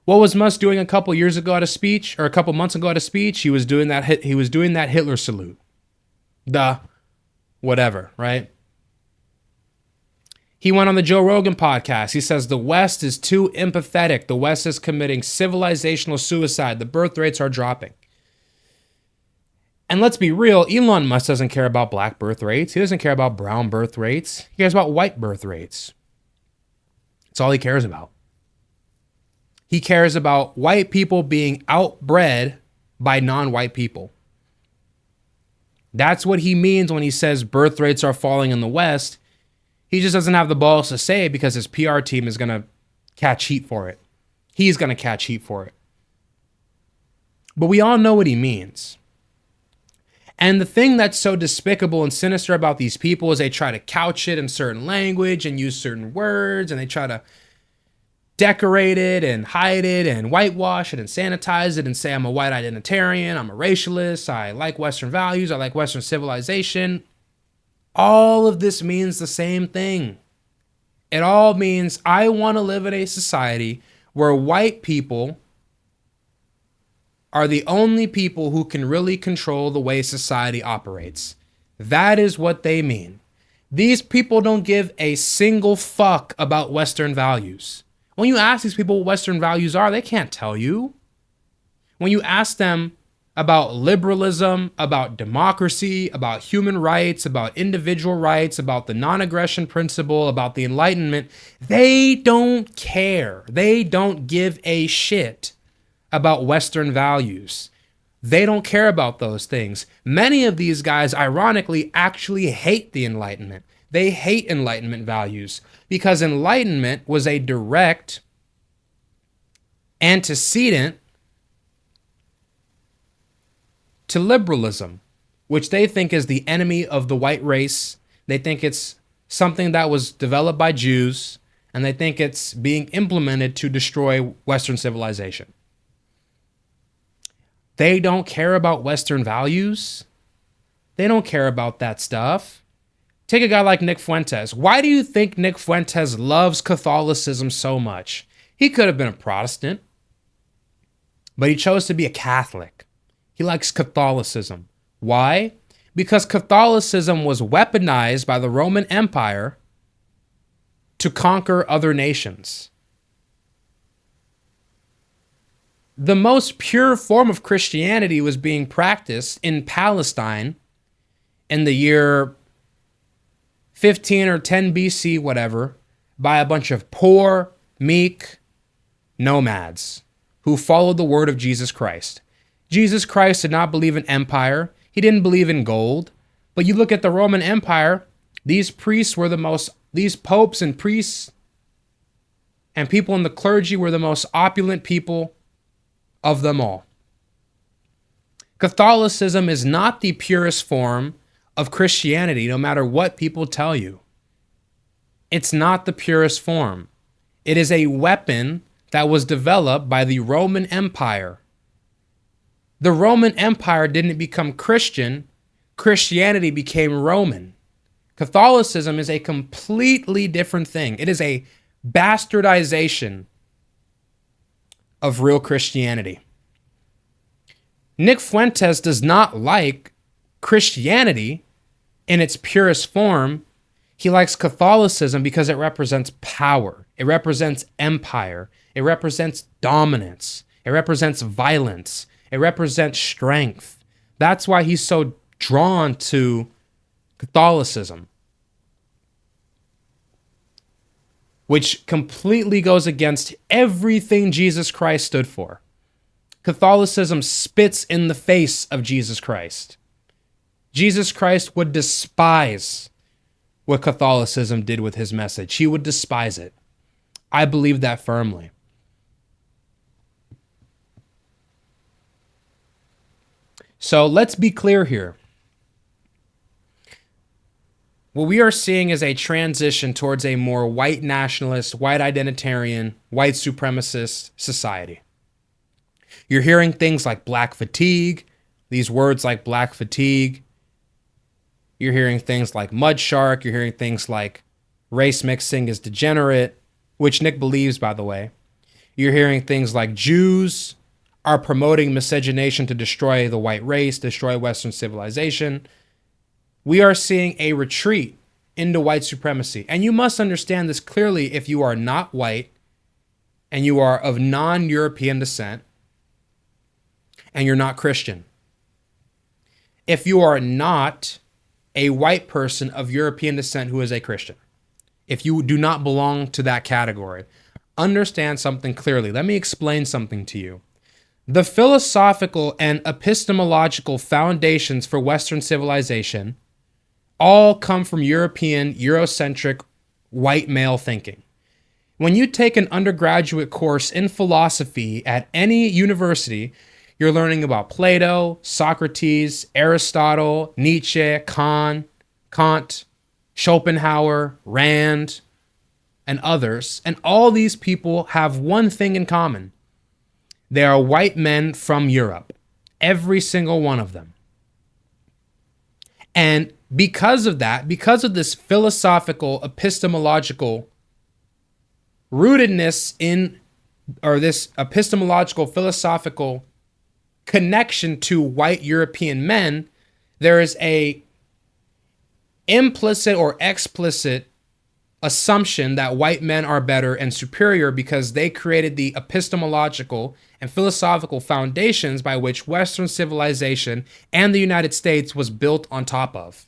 What was Musk doing a couple years ago at a speech, or a couple months ago at a speech? He was doing that Hitler salute. The whatever, right? He went on the Joe Rogan podcast. He says the West is too empathetic. The West is committing civilizational suicide. The birth rates are dropping. And let's be real, Elon Musk doesn't care about black birth rates. He doesn't care about brown birth rates. He cares about white birth rates. That's all he cares about. He cares about white people being outbred by non-white people. That's what he means when he says birth rates are falling in the West. He just doesn't have the balls to say it because his PR team is going to catch heat for it. He's going to catch heat for it. But we all know what he means. And the thing that's so despicable and sinister about these people is they try to couch it in certain language and use certain words, and they try to decorate it and hide it and whitewash it and sanitize it and say, I'm a white identitarian, I'm a racialist, I like Western values, I like Western civilization. All of this means the same thing. It all means I want to live in a society where white people are the only people who can really control the way society operates. That is what they mean. These people don't give a single fuck about Western values. When you ask these people what Western values are, they can't tell you. When you ask them about liberalism, about democracy, about human rights, about individual rights, about the non-aggression principle, about the Enlightenment, they don't care. They don't give a shit about Western values. They don't care about those things. Many of these guys, ironically, actually hate the Enlightenment. They hate Enlightenment values because Enlightenment was a direct antecedent to liberalism, which they think is the enemy of the white race. They think it's something that was developed by Jews, and they think it's being implemented to destroy Western civilization. They don't care about Western values. They don't care about that stuff. Take a guy like Nick Fuentes. Why do you think Nick Fuentes loves Catholicism so much? He could have been a Protestant, but he chose to be a Catholic. He likes Catholicism. Why? Because Catholicism was weaponized by the Roman Empire to conquer other nations. The most pure form of Christianity was being practiced in Palestine in the year 15 or 10 BC, whatever, by a bunch of poor, meek nomads who followed the word of Jesus Christ. Jesus Christ did not believe in empire. He didn't believe in gold. But you look at the Roman Empire, these popes and priests and people in the clergy were the most opulent people of them all. Catholicism is not the purest form of Christianity, no matter what people tell you. It's not the purest form. It is a weapon that was developed by the Roman Empire. The Roman Empire didn't become Christian. Christianity became Roman. Catholicism is a completely different thing. It is a bastardization of real Christianity. Nick Fuentes does not like Christianity in its purest form. He likes Catholicism because it represents power. It represents empire. It represents dominance. It represents violence. It represents strength. That's why he's so drawn to Catholicism, which completely goes against everything Jesus Christ stood for. Catholicism spits in the face of Jesus Christ. Jesus Christ would despise what Catholicism did with his message. He would despise it. I believe that firmly. So let's be clear here. What we are seeing is a transition towards a more white nationalist, white identitarian, white supremacist society. You're hearing things like black fatigue, these words like black fatigue. You're hearing things like mud shark. You're hearing things like race mixing is degenerate, which Nick believes, by the way. You're hearing things like Jews are promoting miscegenation to destroy the white race, destroy Western civilization. We are seeing a retreat into white supremacy. And you must understand this clearly if you are not white and you are of non-European descent and you're not Christian. If you are not a white person of European descent who is a Christian, if you do not belong to that category, understand something clearly. Let me explain something to you. The philosophical and epistemological foundations for Western civilization all come from European, Eurocentric, white male thinking. When you take an undergraduate course in philosophy at any university, you're learning about Plato, Socrates, Aristotle, Nietzsche, Kant, Schopenhauer, Rand, and others. And all these people have one thing in common. They are white men from Europe. Every single one of them. And because of that, because of this philosophical, epistemological rootedness in, or this epistemological, philosophical connection to white European men, there is a implicit or explicit assumption that white men are better and superior because they created the epistemological and philosophical foundations by which Western civilization and the United States was built on top of.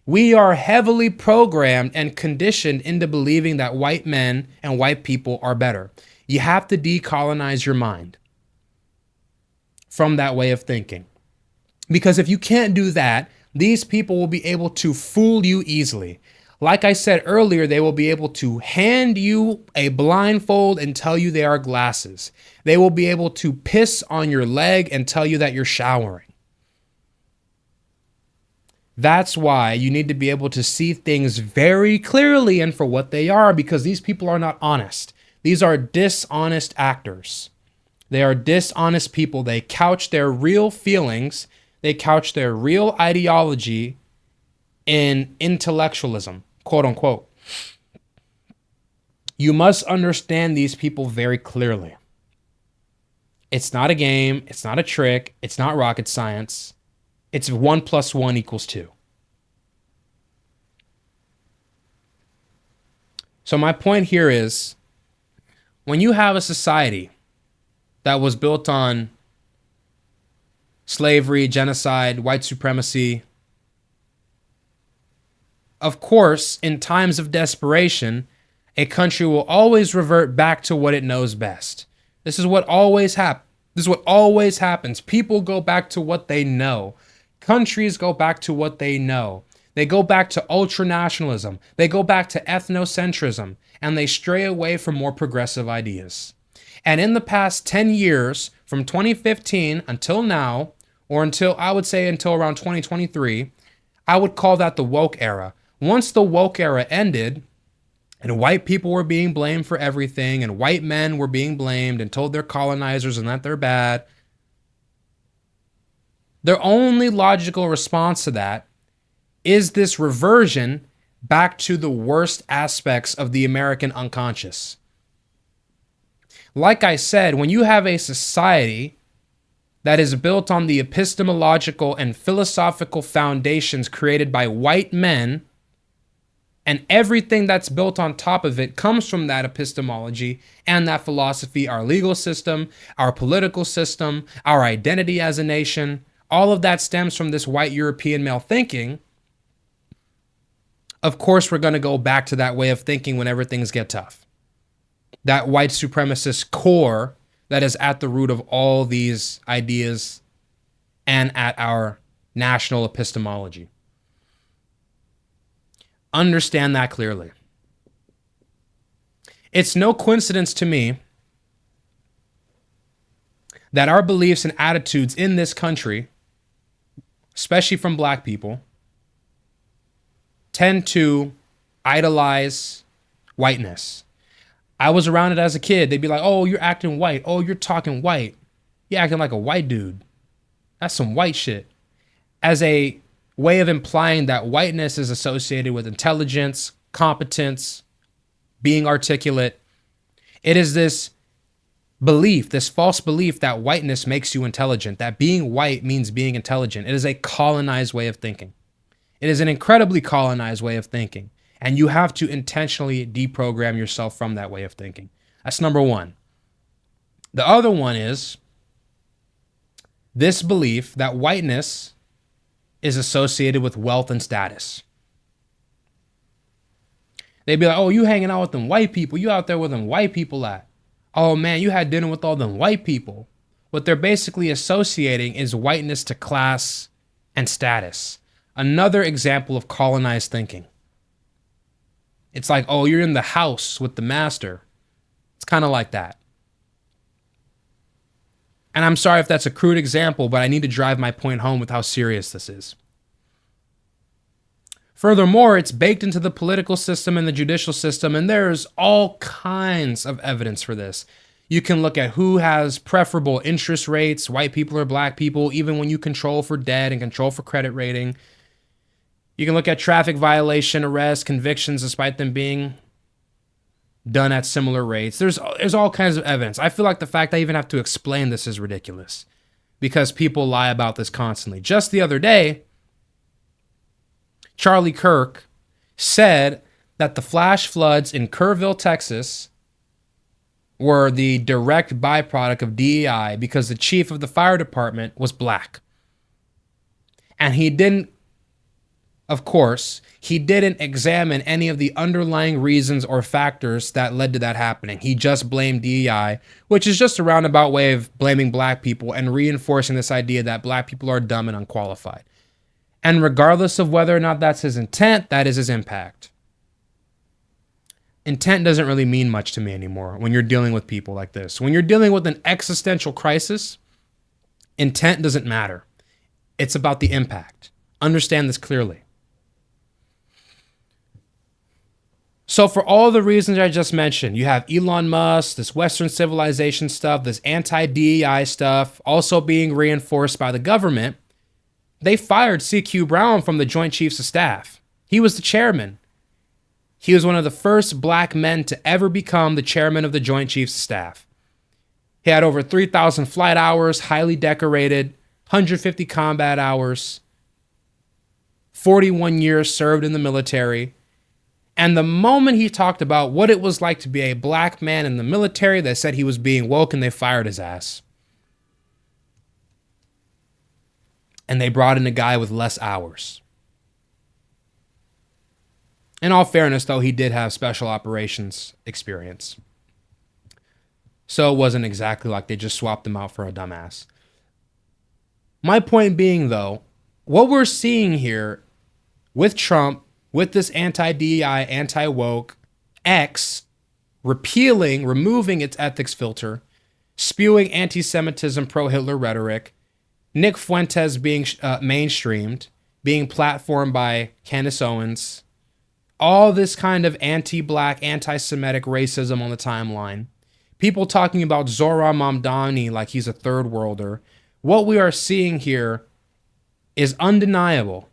We are heavily programmed and conditioned into believing that white men and white people are better. You have to decolonize your mind from that way of thinking. Because if you can't do that, these people will be able to fool you easily. Like I said earlier, they will be able to hand you a blindfold and tell you they are glasses. They will be able to piss on your leg and tell you that you're showering. That's why you need to be able to see things very clearly and for what they are, because these people are not honest. These are dishonest actors. They are dishonest people. They couch their real feelings, they couch their real ideology in intellectualism, quote unquote. You must understand these people very clearly. It's not a game. It's not a trick. It's not rocket science. It's 1 + 1 = 2. So my point here is, when you have a society that was built on slavery, genocide, white supremacy, of course, in times of desperation, a country will always revert back to what it knows best. This is what always happens. This is what always happens. People go back to what they know. Countries go back to what they know. They go back to ultranationalism. They go back to ethnocentrism, and they stray away from more progressive ideas. And in the past 10 years, from 2015 until now, or until, I would say until around 2023, I would call that the woke era. Once the woke era ended, and white people were being blamed for everything, and white men were being blamed and told they're colonizers and that they're bad, their only logical response to that is this reversion back to the worst aspects of the American unconscious. Like I said, when you have a society that is built on the epistemological and philosophical foundations created by white men, and everything that's built on top of it comes from that epistemology and that philosophy, our legal system, our political system, our identity as a nation, all of that stems from this white European male thinking. Of course, we're going to go back to that way of thinking whenever things get tough. That white supremacist core that is at the root of all these ideas and at our national epistemology. Understand that clearly. It's no coincidence to me that our beliefs and attitudes in this country, especially from black people, tend to idolize whiteness. I was around it as a kid. They'd be like, oh, you're acting white. Oh, you're talking white. You're acting like a white dude. That's some white shit. As a way of implying that whiteness is associated with intelligence, competence, being articulate. It is this belief, this false belief that whiteness makes you intelligent, that being white means being intelligent. It is a colonized way of thinking. It is an incredibly colonized way of thinking. And you have to intentionally deprogram yourself from that way of thinking. That's number one. The other one is this belief that whiteness is associated with wealth and status. They'd be like, oh, you hanging out with them white people. You out there with them white people at. Oh, man, you had dinner with all them white people. What they're basically associating is whiteness to class and status. Another example of colonized thinking. It's like, oh, you're in the house with the master. It's kind of like that. And I'm sorry if that's a crude example, but I need to drive my point home with how serious this is. Furthermore, it's baked into the political system and the judicial system, and there's all kinds of evidence for this. You can look at who has preferable interest rates, white people or black people, even when you control for debt and control for credit rating. You can look at traffic violation, arrests, convictions, despite them being done at similar rates. There's all kinds of evidence. I feel like the fact I even have to explain this is ridiculous because people lie about this constantly. Just the other day, Charlie Kirk said that the flash floods in Kerrville, Texas were the direct byproduct of DEI because the chief of the fire department was black. And he didn't examine any of the underlying reasons or factors that led to that happening. He just blamed DEI, which is just a roundabout way of blaming black people and reinforcing this idea that black people are dumb and unqualified. And regardless of whether or not that's his intent, that is his impact. Intent doesn't really mean much to me anymore when you're dealing with people like this. When you're dealing with an existential crisis, intent doesn't matter. It's about the impact. Understand this clearly. So for all the reasons I just mentioned, you have Elon Musk, this Western civilization stuff, this anti-DEI stuff, also being reinforced by the government. They fired CQ Brown from the Joint Chiefs of Staff. He was the chairman. He was one of the first black men to ever become the chairman of the Joint Chiefs of Staff. He had over 3,000 flight hours, highly decorated, 150 combat hours, 41 years served in the military. And the moment he talked about what it was like to be a black man in the military, they said he was being woke and they fired his ass. And they brought in a guy with less hours. In all fairness, though, he did have special operations experience. So it wasn't exactly like they just swapped him out for a dumbass. My point being, though, what we're seeing here with Trump, with this anti-DEI, anti-woke, X removing its ethics filter, spewing anti-Semitism, pro-Hitler rhetoric, Nick Fuentes being mainstreamed, being platformed by Candace Owens, all this kind of anti-black, anti-Semitic racism on the timeline, people talking about Zohran Mamdani like he's a third worlder. What we are seeing here is undeniable.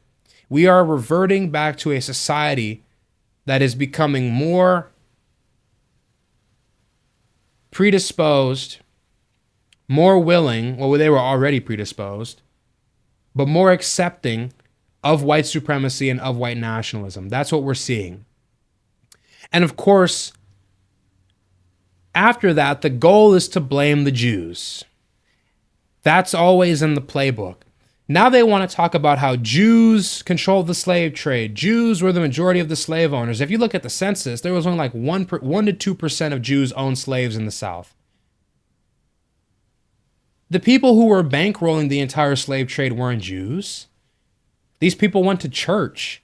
We are reverting back to a society that is becoming more predisposed, more willing, well, they were already predisposed, but more accepting of white supremacy and of white nationalism. That's what we're seeing. And of course, after that, the goal is to blame the Jews. That's always in the playbook. Now they want to talk about how Jews controlled the slave trade. Jews were the majority of the slave owners. If you look at the census, there was only like 1 to 2% of Jews owned slaves in the South. The people who were bankrolling the entire slave trade weren't Jews. These people went to church.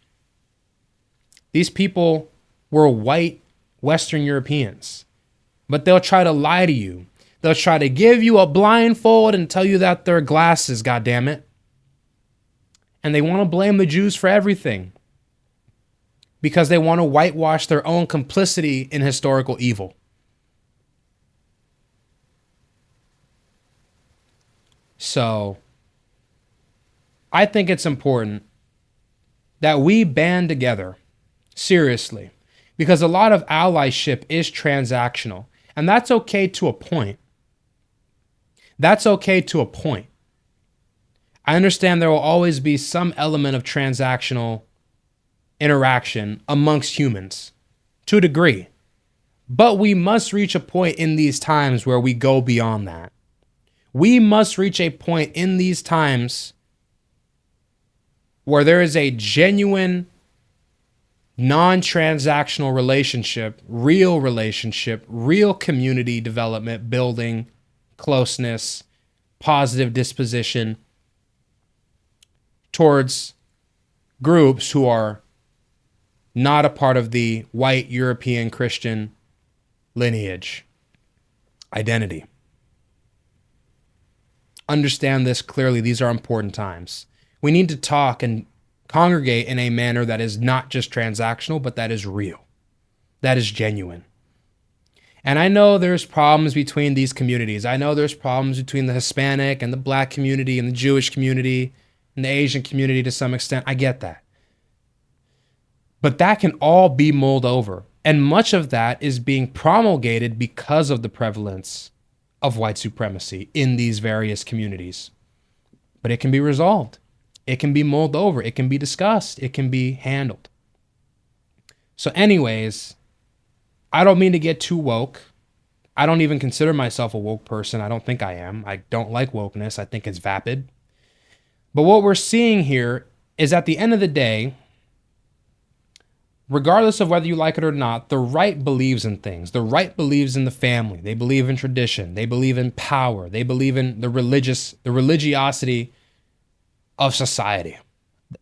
These people were white Western Europeans. But they'll try to lie to you. They'll try to give you a blindfold and tell you that they're glasses, goddammit. And they want to blame the Jews for everything because they want to whitewash their own complicity in historical evil. So I think it's important that we band together seriously, because a lot of allyship is transactional, and that's okay to a point. That's okay to a point. I understand there will always be some element of transactional interaction amongst humans to a degree, but we must reach a point in these times where we go beyond that. We must reach a point in these times where there is a genuine, non-transactional relationship, real community development, building, closeness, positive disposition towards groups who are not a part of the white European Christian lineage, identity. Understand this clearly. These are important times. We need to talk and congregate in a manner that is not just transactional, but that is real, that is genuine. And I know there's problems between these communities. I know there's problems between the Hispanic and the Black community and the Jewish community and the Asian community to some extent. I get that. But that can all be mulled over. And much of that is being promulgated because of the prevalence of white supremacy in these various communities. But it can be resolved. It can be mulled over. It can be discussed. It can be handled. So anyways, I don't mean to get too woke. I don't even consider myself a woke person. I don't think I am. I don't like wokeness. I think it's vapid. But what we're seeing here is at the end of the day, regardless of whether you like it or not, the right believes in things. The right believes in the family. They believe in tradition. They believe in power. They believe in the religiosity of society.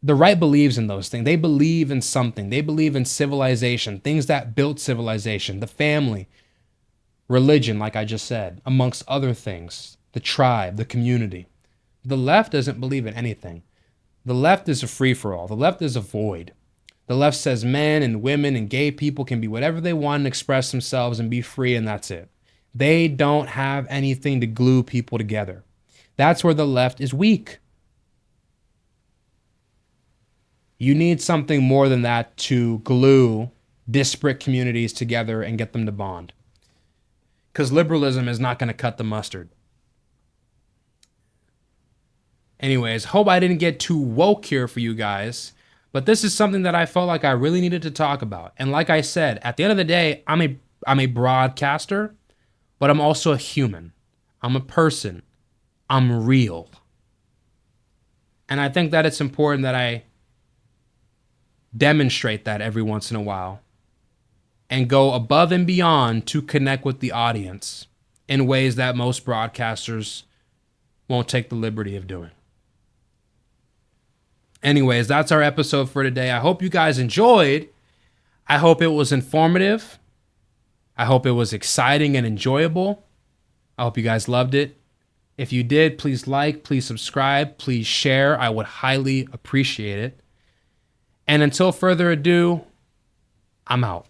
The right believes in those things. They believe in something. They believe in civilization, things that built civilization, the family, religion, like I just said, amongst other things, the tribe, the community. The left doesn't believe in anything. The left is a free-for-all. The left is a void. The left says men and women and gay people can be whatever they want and express themselves and be free, and that's it. They don't have anything to glue people together. That's where the left is weak. You need something more than that to glue disparate communities together and get them to bond. Because liberalism is not going to cut the mustard. Anyways, hope I didn't get too woke here for you guys. But this is something that I felt like I really needed to talk about. And like I said, at the end of the day, I'm a broadcaster, but I'm also a human. I'm a person. I'm real. And I think that it's important that I demonstrate that every once in a while and go above and beyond to connect with the audience. in ways that most broadcasters won't take the liberty of doing. Anyways, that's our episode for today. I hope you guys enjoyed. I hope it was informative. I hope it was exciting and enjoyable. I hope you guys loved it. If you did, please like, please subscribe, please share. I would highly appreciate it. And until further ado, I'm out.